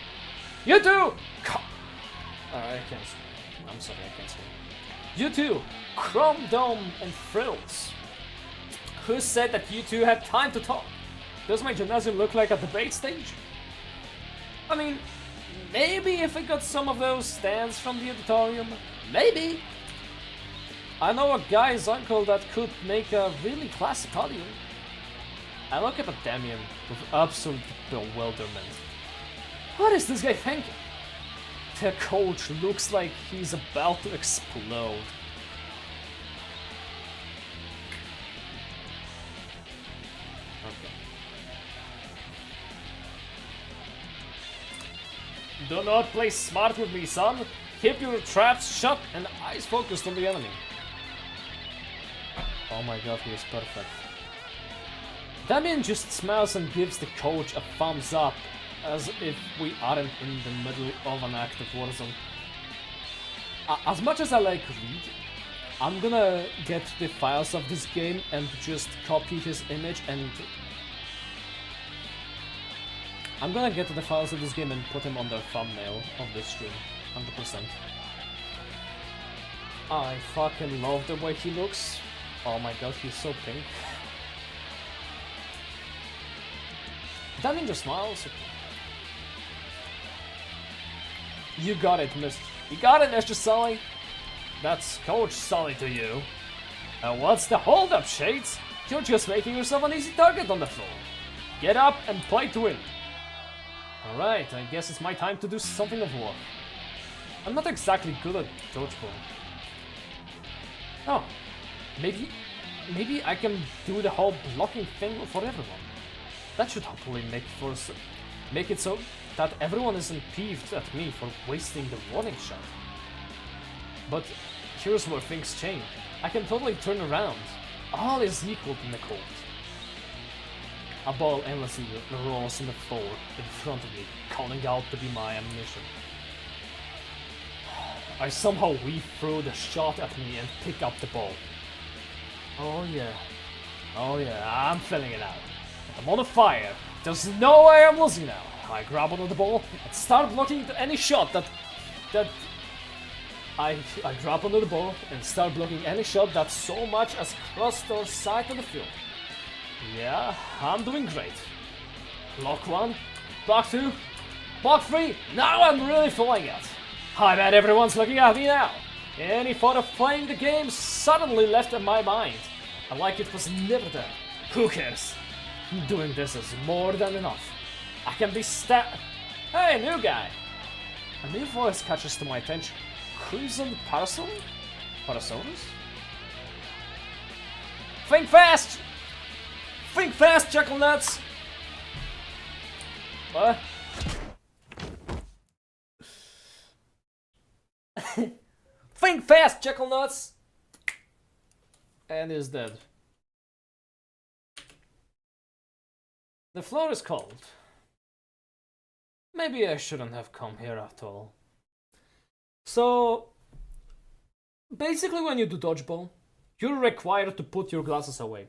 You too! I can't speak. I'm sorry, I can't speak. You too! Chrome Dome and Frills. Who said that you two had time to talk? Does my gymnasium look like a debate stage? I mean, maybe if I got some of those stands from the auditorium. Maybe! I know a guy's uncle that could make a really classy podium. I look up at Damien with absolute bewilderment. What is this guy thinking? The coach looks like he's about to explode. Okay. Do not play smart with me, son. Keep your traps shut and eyes focused on the enemy. Oh my god, he is perfect. Damien just smiles and gives the coach a thumbs up, as if we aren't in the middle of an active warzone. As much as I like Reed, I'm gonna get the files of this game and just copy his image and... I'm gonna get the files of this game and put him on the thumbnail of this stream, 100%. I fucking love the way he looks. Oh my god, he's so pink. Damien just smiles. You got it, Mr. Sully. That's Coach Sully to you. What's the hold-up, Shades? You're just making yourself an easy target on the floor. Get up and play to win. Alright, I guess it's my time to do something of work. I'm not exactly good at dodgeball. Oh, maybe I can do the whole blocking thing for everyone. That should hopefully make it so that everyone isn't peeved at me for wasting the warning shot. But here's where things change. I can totally turn around. All is equal in the court. A ball endlessly rolls on the floor in front of me, calling out to be my ammunition. I somehow weave through the shot at me and pick up the ball. Oh yeah, I'm feeling it out. I'm on fire. There's no way I'm losing now. I grab onto the ball and start blocking any shot that I grab onto the ball and start blocking any shot that so much as crossed the side of the field. Yeah, I'm doing great. Block 1, block 2, block 3, now I'm really feeling it. I bet everyone's looking at me now. Any thought of playing the game suddenly left in my mind. And like it was never there. Who cares? Doing this is more than enough. I can be Hey, new guy! A new voice catches to my attention. Crimson Parasol? Parasols? Think fast! Think fast, Chuckle Nuts! What? Think fast, Chuckle Nuts! And is dead. The floor is cold. Maybe I shouldn't have come here after all. So, basically when you do dodgeball, you're required to put your glasses away.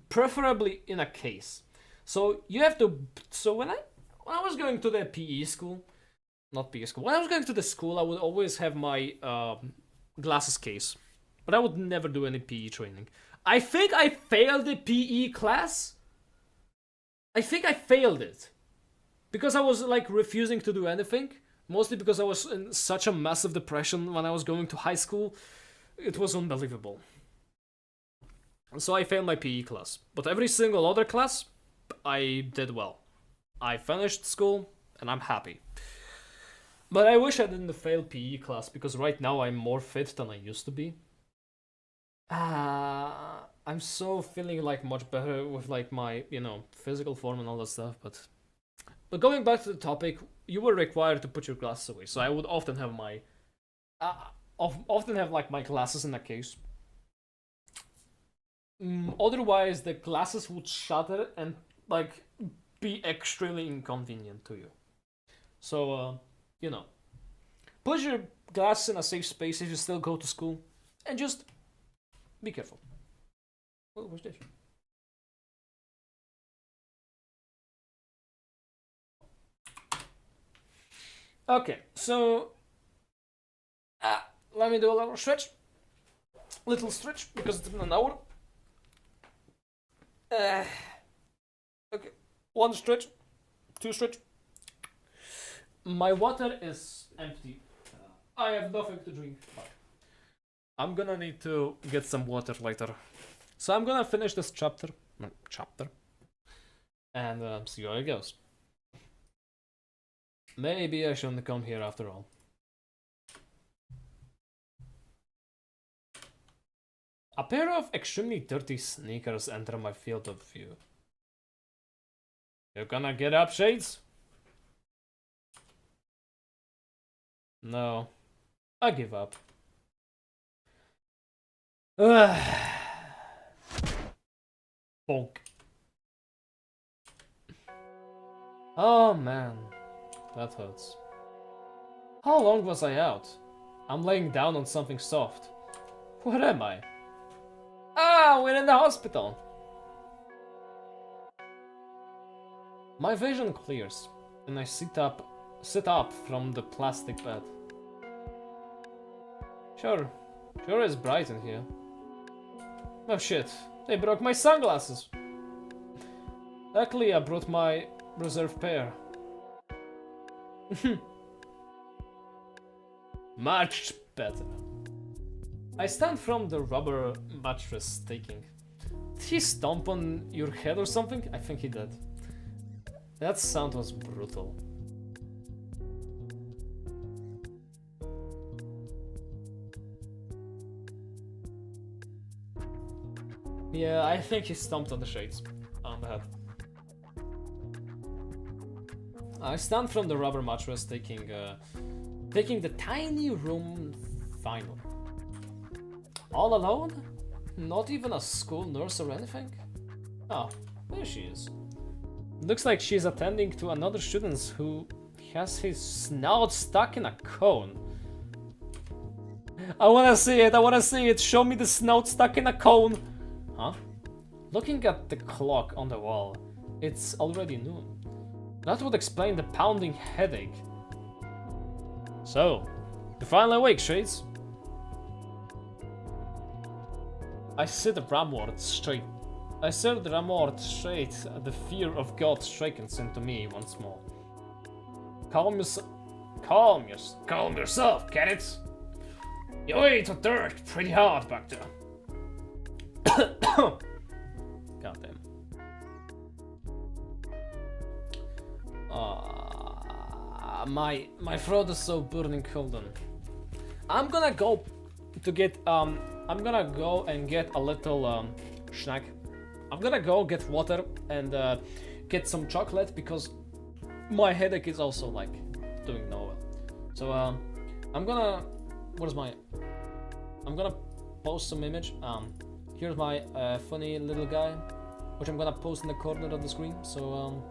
Preferably in a case. So you have to... So when I was going to the PE school... Not PE school. When I was going to the school, I would always have my glasses case. But I would never do any PE training. I think I failed the PE class. I think I failed it. Because I was like refusing to do anything. Mostly because I was in such a massive depression when I was going to high school. It was unbelievable. So I failed my PE class. But every single other class, I did well. I finished school and I'm happy. But I wish I didn't fail PE class because right now I'm more fit than I used to be. I'm so feeling like much better with like my, physical form and all that stuff, but going back to the topic, you were required to put your glasses away, so I would often have my like my glasses in a case. Otherwise, the glasses would shatter and like be extremely inconvenient to you. So, put your glasses in a safe space if you still go to school, and just be careful. Oh, what's this? Okay, so let me do a little stretch. Because it's been an hour. Okay, 1 stretch, 2 stretch. My water is empty. I have nothing to drink. I'm gonna need to get some water later. So I'm gonna finish this chapter. And see how it goes. Maybe I shouldn't come here after all. A pair of extremely dirty sneakers enter my field of view. You gonna get up, Shades? No. I give up. Bonk. Oh man, that hurts. How long was I out? I'm laying down on something soft. Where am I? Ah, we're in the hospital. My vision clears, and I sit up from the plastic bed. Sure is bright in here. Oh shit, they broke my sunglasses. Luckily I brought my reserve pair. Much better. I stand from the rubber mattress taking. Did he stomp on your head or something? I think he did. That sound was brutal. Yeah, I think he stomped on the shades. On the head. I stand from the rubber mattress taking the tiny room finally. All alone? Not even a school nurse or anything? Oh, there she is. Looks like she's attending to another student who has his snout stuck in a cone. I wanna see it, show me the snout stuck in a cone! Huh? Looking at the clock on the wall, it's already noon. That would explain the pounding headache. So, you're finally awake, Shades? I sit ramward straight. I said Ramord straight, the fear of God strikens into me once more. Calm yourself. Calm yourself, get it? You ate a dirt pretty hard back there. Goddamn. My throat is so burning. Hold on. I'm gonna go to get I'm gonna go and get a little snack. I'm gonna go get water and get some chocolate because my headache is also like doing no well. So I'm gonna I'm gonna post some image. Here's my funny little guy, which I'm gonna post in the corner of the screen. So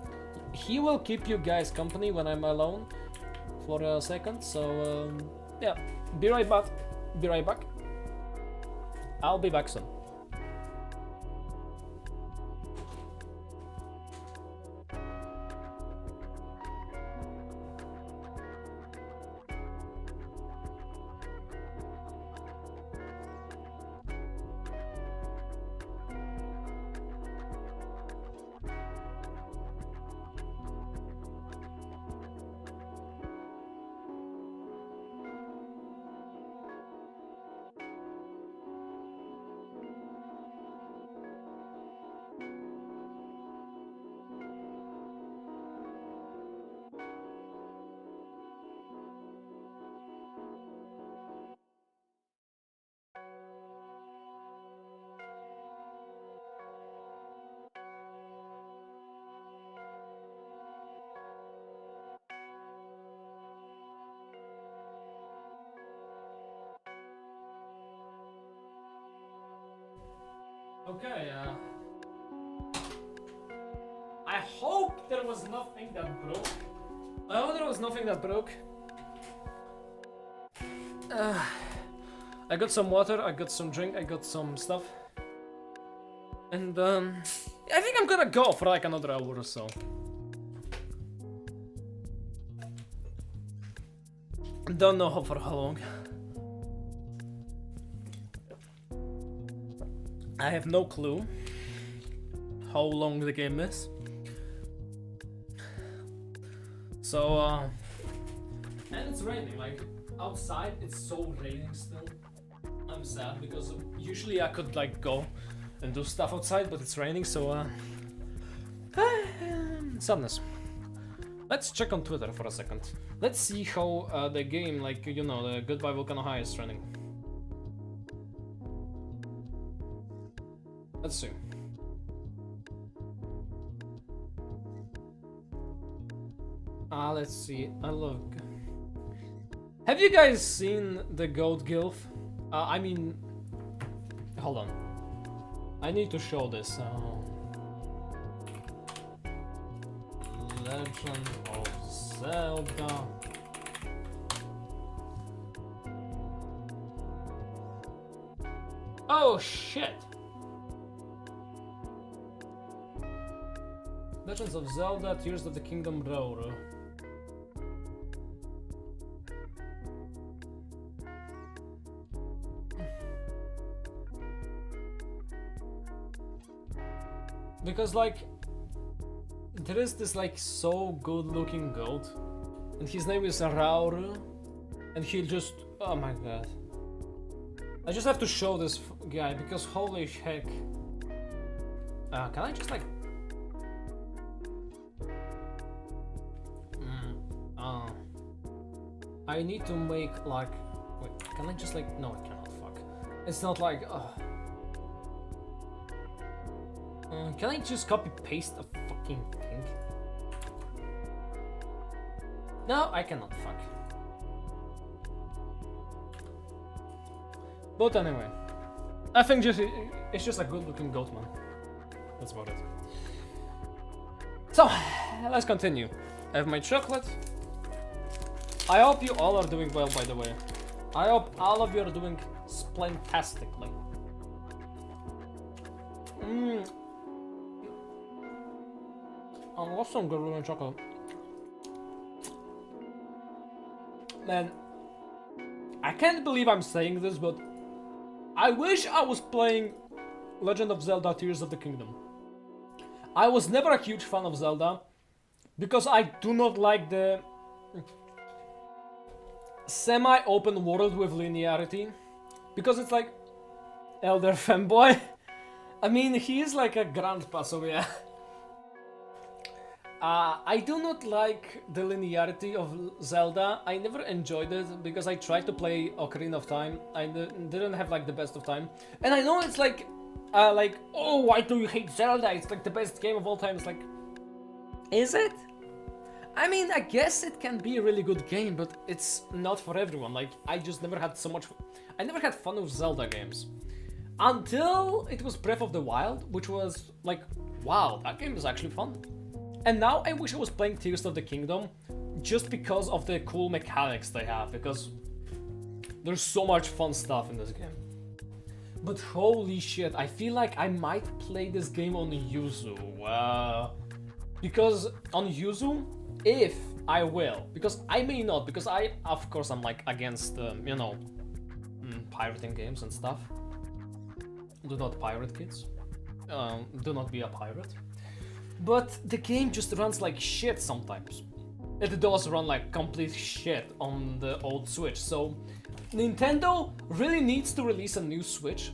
he will keep you guys company when I'm alone for a second. So yeah, be right back. Be right back. I'll be back soon. Okay, I hope there was nothing that broke. I hope there was nothing that broke. I got some water, I got some drink, I got some stuff. And I think I'm gonna go for like another hour or so. Don't know for how long. I have no clue how long the game is. So, and it's raining, like, outside it's so raining still. I'm sad because usually I could, like, go and do stuff outside, but it's raining, so, sadness. Let's check on Twitter for a second. Let's see how the game, like, you know, the Goodbye Volcano High is running. Let's see. Let's see. I love. Have you guys seen the Goat Gilf? I mean, hold on. I need to show this. Legend of Zelda. Oh shit! Legends of Zelda, Tears of the Kingdom Roro. Because like, there is this like so good looking goat and his name is Rauru and he just, oh my god. I just have to show this guy because holy heck. Can I just like I need to make like, wait, can I just like, no I cannot, fuck. It's not like, can I just copy paste a fucking thing? No, I cannot, fuck. But anyway, I think it's just a good looking goat man. That's about it. So, let's continue. I have my chocolate. I hope you all are doing well, by the way. I hope all of you are doing splentastically. I love some good Roman chocolate. Man, I can't believe I'm saying this, but I wish I was playing Legend of Zelda Tears of the Kingdom. I was never a huge fan of Zelda because I do not like the semi-open world with linearity, because it's like elder fanboy. I mean, he is like a grandpa, so yeah. I do not like the linearity of Zelda. I never enjoyed it because I tried to play Ocarina of Time. I didn't have like the best of time. And I know it's like, oh, why do you hate Zelda? It's like the best game of all time. It's like, is it? I mean, I guess it can be a really good game, but it's not for everyone. Like, I just never had so much... I never had fun with Zelda games. Until it was Breath of the Wild, which was like, wow, that game is actually fun. And now I wish I was playing Tears of the Kingdom just because of the cool mechanics they have, because there's so much fun stuff in this game. But holy shit, I feel like I might play this game on Yuzu. Because on Yuzu, if I will, because I may not, because of course, I'm like against, you know, pirating games and stuff. Do not pirate, kids. Do not be a pirate. But the game just runs like shit sometimes. It does run like complete shit on the old Switch, so Nintendo really needs to release a new Switch.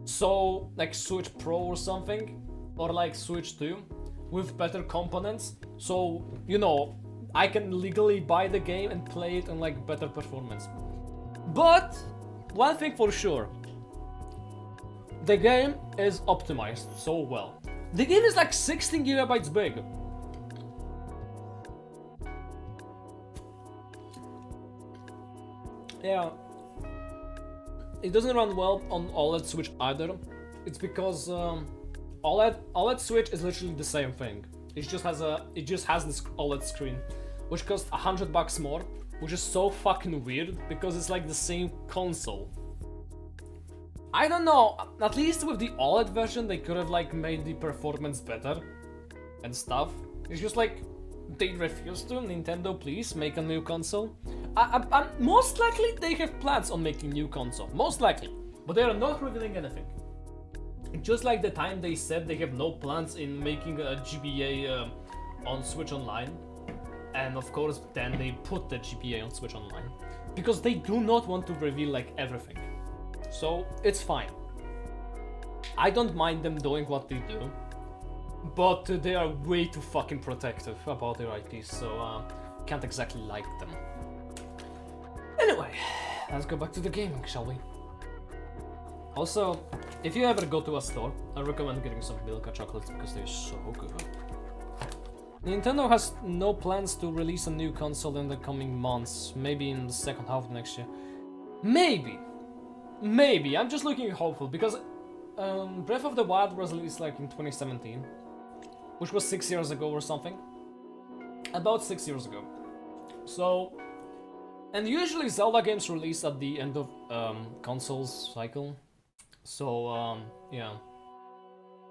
So, like Switch Pro or something, or like Switch 2, with better components, so, you know, I can legally buy the game and play it in like better performance. But, one thing for sure, the game is optimized so well. The game is like 16 gigabytes big. Yeah. It doesn't run well on OLED Switch either. It's because OLED Switch is literally the same thing. It just has this OLED screen, which costs $100 more, which is so fucking weird because it's like the same console. I don't know, at least with the OLED version they could have like made the performance better and stuff. It's just like they refuse to. Nintendo, please make a new console. Most likely they have plans on making new console, most likely, but they are not revealing anything. Just like the time they said they have no plans in making a GBA on Switch Online, and of course then they put the GBA on Switch Online because they do not want to reveal like everything. So it's fine. I don't mind them doing what they do, but they are way too fucking protective about their IPs, so can't exactly like them. Anyway, let's go back to the gaming, shall we? Also, if you ever go to a store, I recommend getting some Milka chocolates because they're so good. Nintendo has no plans to release a new console in the coming months, maybe in the second half of next year. Maybe, I'm just looking hopeful because Breath of the Wild was released like in 2017, which was 6 years ago or something. About 6 years ago. So, and usually Zelda games release at the end of consoles cycle. So, yeah.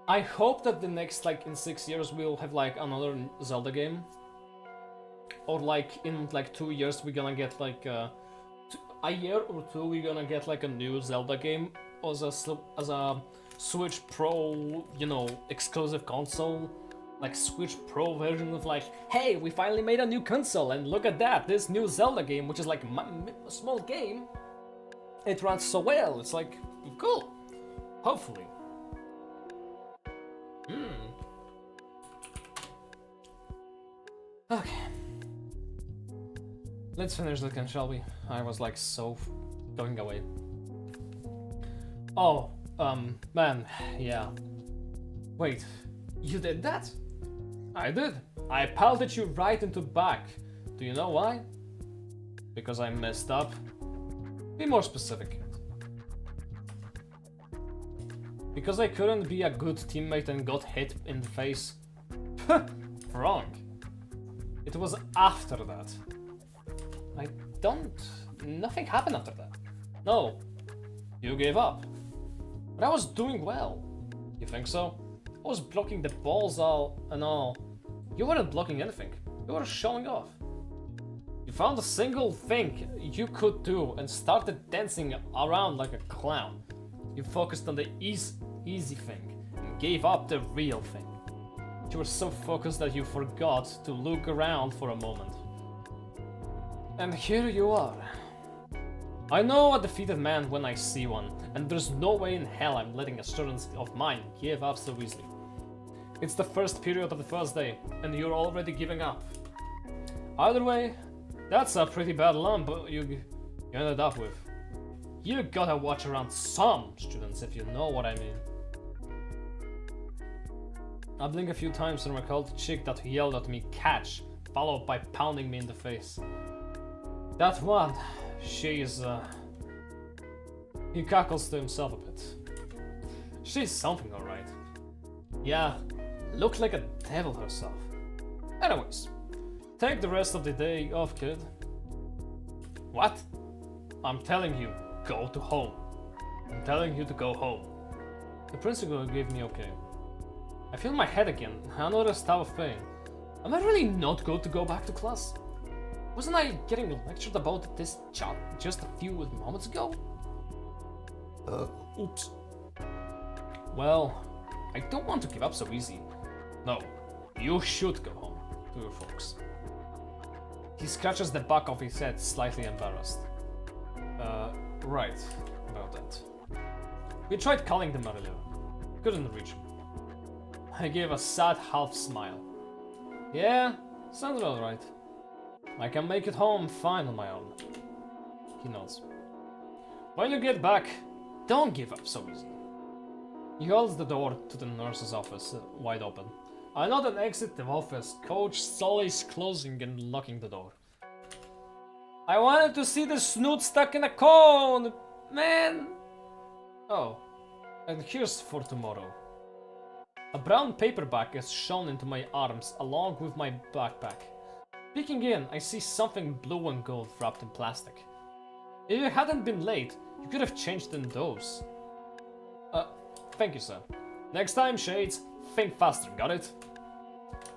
I hope that the next, like, in 6 years we'll have, like, another Zelda game. Or, like, in, like, 2 years we're gonna get, like, a year or two we're gonna get, like, a new Zelda game as a Switch Pro, you know, exclusive console. Like, Switch Pro version of, like, hey, we finally made a new console, and look at that, this new Zelda game, which is, like, a small game. It runs so well, it's, like, cool. Hopefully. Okay. Let's finish this again, shall we? I was like so going away. Oh, man, yeah. Wait, you did that? I did. I pelted you right into back. Do you know why? Because I messed up. Be more specific. Because I couldn't be a good teammate and got hit in the face. Wrong. It was after that. Nothing happened after that. No. You gave up. But I was doing well. You think so? I was blocking the balls all and all. You weren't blocking anything. You were showing off. You found a single thing you could do and started dancing around like a clown. You focused on the easy thing and gave up the real thing. You were so focused that you forgot to look around for a moment. And here you are. I know a defeated man when I see one, and there's no way in hell I'm letting a student of mine give up so easily. It's the first period of the first day, and you're already giving up. Either way, that's a pretty bad lump you ended up with. You gotta watch around some students, if you know what I mean. I blink a few times and recall the chick that yelled at me catch, followed by pounding me in the face. That one, she's he cackles to himself a bit. She's something alright. Yeah, looked like a devil herself. Anyways, take the rest of the day off, kid. What? I'm telling you, go to home. I'm telling you to go home. The principal gave me okay. I feel my head again, another stab of pain. Am I really not good to go back to class? Wasn't I getting lectured about this job just a few moments ago? Oops. Well, I don't want to give up so easy. No, you should go home to your folks. He scratches the back of his head, slightly embarrassed. Right, about that. We tried calling them earlier. Couldn't reach him. I gave a sad half smile. Yeah, sounds alright. I can make it home fine on my own. He nods. When you get back, don't give up so easy. He holds the door to the nurse's office wide open. I nod and exit the office, Coach slowly closing and locking the door. I wanted to see the snoot stuck in a cone, man! Oh, and here's for tomorrow. A brown paperback is shown into my arms along with my backpack. Peeking in, I see something blue and gold wrapped in plastic. If you hadn't been late, you could have changed in those. Thank you, sir. Next time, Shades, think faster, got it?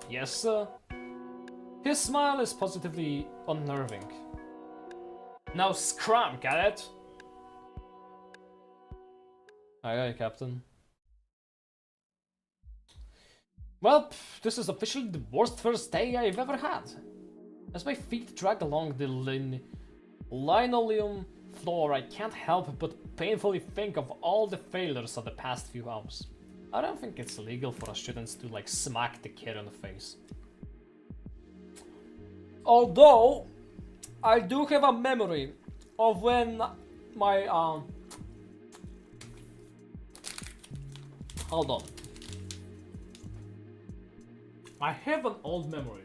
Yes, sir. His smile is positively unnerving. Now scram, got it? Aye, aye, Captain. Well, this is officially the worst first day I've ever had. As my feet drag along the linoleum floor, I can't help but painfully think of all the failures of the past few hours. I don't think it's illegal for students to like smack the kid in the face. Although, I do have a memory of when my hold on. I have an old memory.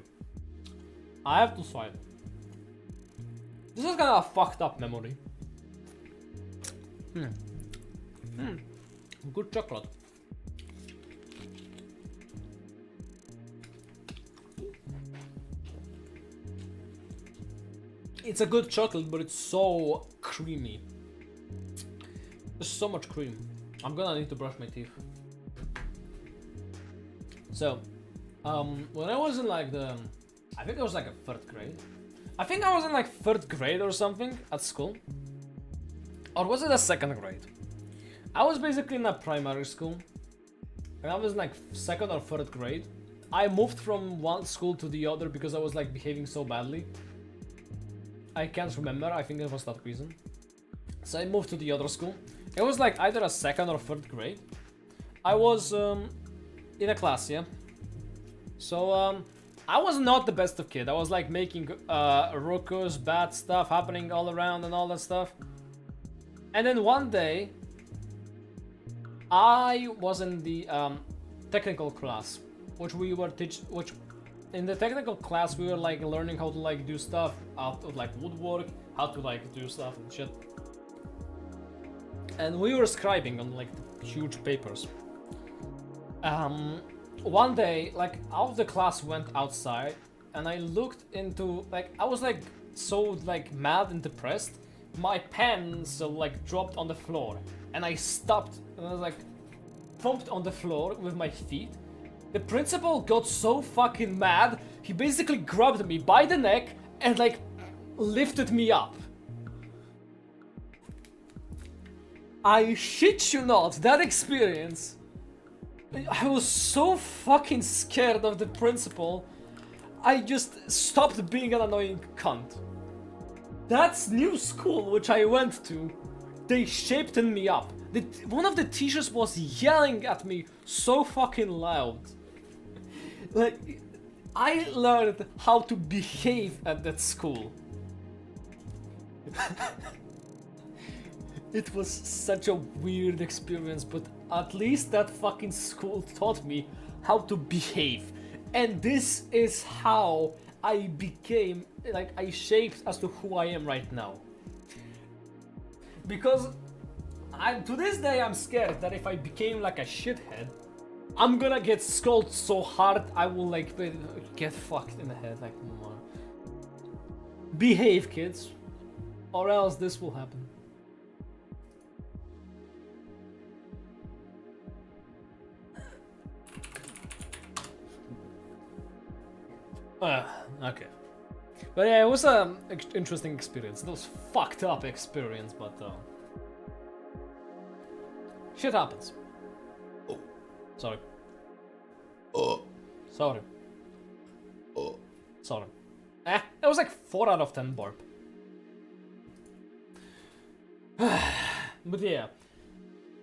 I have to say. This is kind of a fucked up memory. Good chocolate. It's a good chocolate, but it's so creamy. There's so much cream. I'm gonna need to brush my teeth. So, when I was in like I think I was like a 3rd grade. I think I was in like 3rd grade or something at school. Or was it a 2nd grade? I was basically in a primary school. And I was like 2nd or 3rd grade. I moved from one school to the other because I was like behaving so badly. I can't remember, I think it was that reason. So I moved to the other school. It was like either a 2nd or 3rd grade. I was in a class, yeah. So I was not the best of kid. I was like making ruckus, bad stuff happening all around and all that stuff. And then one day, I was in the technical class, which we were in the technical class we were like learning how to like do stuff out of like woodwork, how to like do stuff and shit. And we were scribing on like huge papers. One day, like all of the class went outside, and I looked into like I was like so like mad and depressed. My pen so like dropped on the floor, and I stopped and I was like thumped on the floor with my feet. The principal got so fucking mad, he basically grabbed me by the neck and like lifted me up. I shit you not, that experience. I was so fucking scared of the principal. I just stopped being an annoying cunt. That's new school which I went to. They shaped me up. One of the teachers was yelling at me so fucking loud. Like, I learned how to behave at that school. It was such a weird experience, but at least that fucking school taught me how to behave. And this is how I became, like, I shaped as to who I am right now. Because to this day I'm scared that if I became like a shithead, I'm gonna get scolded so hard I will like get fucked in the head. Like, behave, kids, or else this will happen. Okay. But yeah, it was an interesting experience. It was fucked up experience, but shit happens. Oh. Sorry. Oh. Sorry. Oh. Sorry. It was like 4 out of 10 burp. But yeah.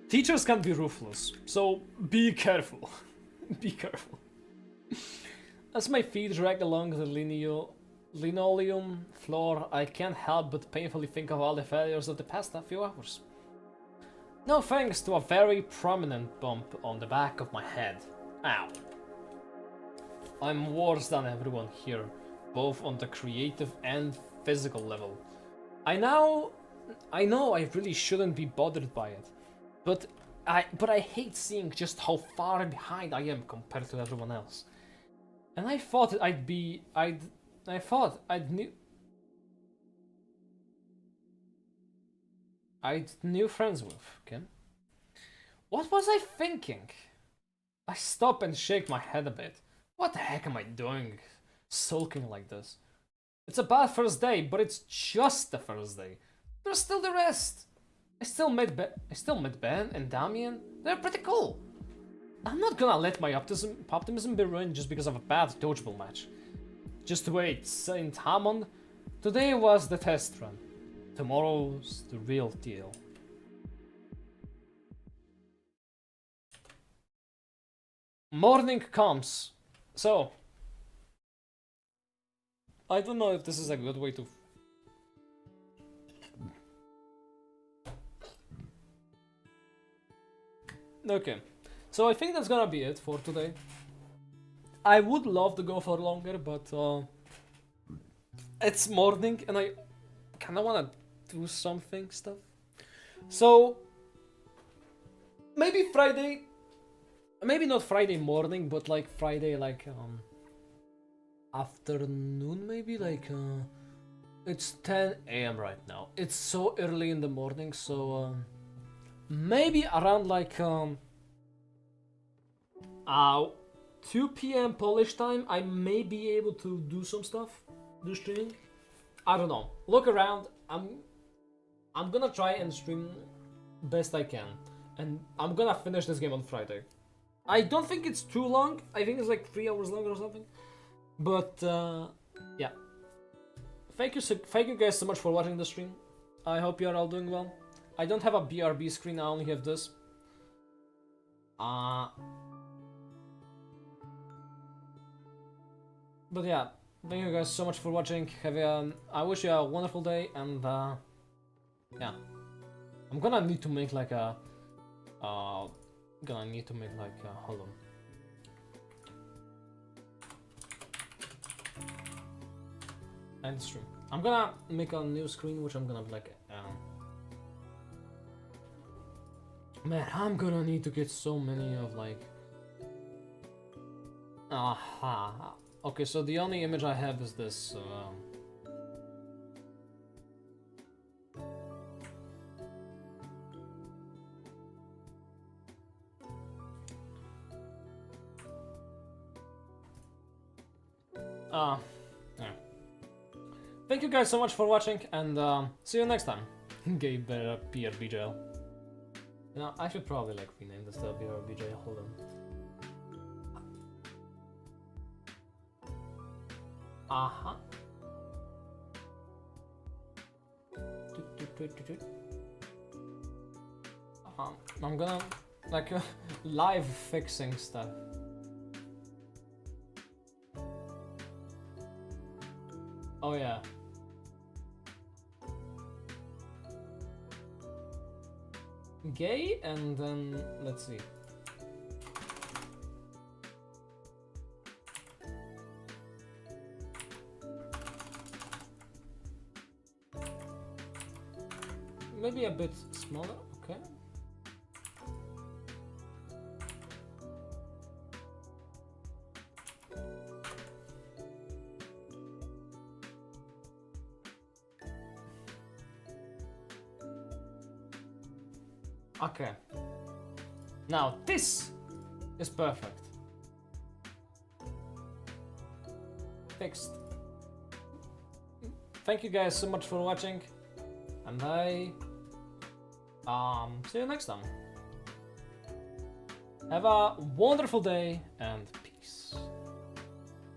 Teachers can be ruthless, so be careful. Be careful. As my feet drag along the linoleum floor, I can't help but painfully think of all the failures of the past few hours. No thanks to a very prominent bump on the back of my head. Ow. I'm worse than everyone here, both on the creative and physical level. I know I really shouldn't be bothered by it, but I hate seeing just how far behind I am compared to everyone else. And I thought I'd new friends with, okay? What was I thinking? I stop and shake my head a bit. What the heck am I doing? Sulking like this. It's a bad first day, but it's just the first day. There's still the rest. I still met Ben and Damien. They're pretty cool. I'm not gonna let my optimism be ruined just because of a bad dodgeball match. Just wait, Saint Hammond. Today was the test run. Tomorrow's the real deal. Morning comes. So, I don't know if this is a good way to... Okay. So I think that's gonna be it for today. I would love to go for longer, but it's morning and I kinda wanna do something stuff. So maybe Friday, maybe not Friday morning, but like Friday like afternoon, maybe like it's 10 AM right now. It's so early in the morning, so maybe around like 2 PM Polish time, I may be able to do some stuff, do streaming. I don't know. Look around. I'm gonna try and stream best I can, and I'm gonna finish this game on Friday. I don't think it's too long. I think it's like 3 hours long or something. But yeah. Thank you guys so much for watching the stream. I hope you are all doing well. I don't have a BRB screen. I only have this. But yeah, thank you guys so much for watching. I wish you a wonderful day, and yeah, I'm gonna need to make like a hold on. End stream. I'm gonna make a new screen, which I'm gonna be like, man, I'm gonna need to get so many of like, aha. Okay, so the only image I have is this. Yeah. Thank you guys so much for watching, and see you next time. Gator PRB jail. You know, I should probably like rename this WR BJ. Hold on. Uh-huh. I'm gonna like live fixing stuff. Oh yeah. Gay, and then let's see. Maybe a bit smaller, okay. Okay. Now this is perfect. Fixed. Thank you guys so much for watching, and I see you next time. Have a wonderful day and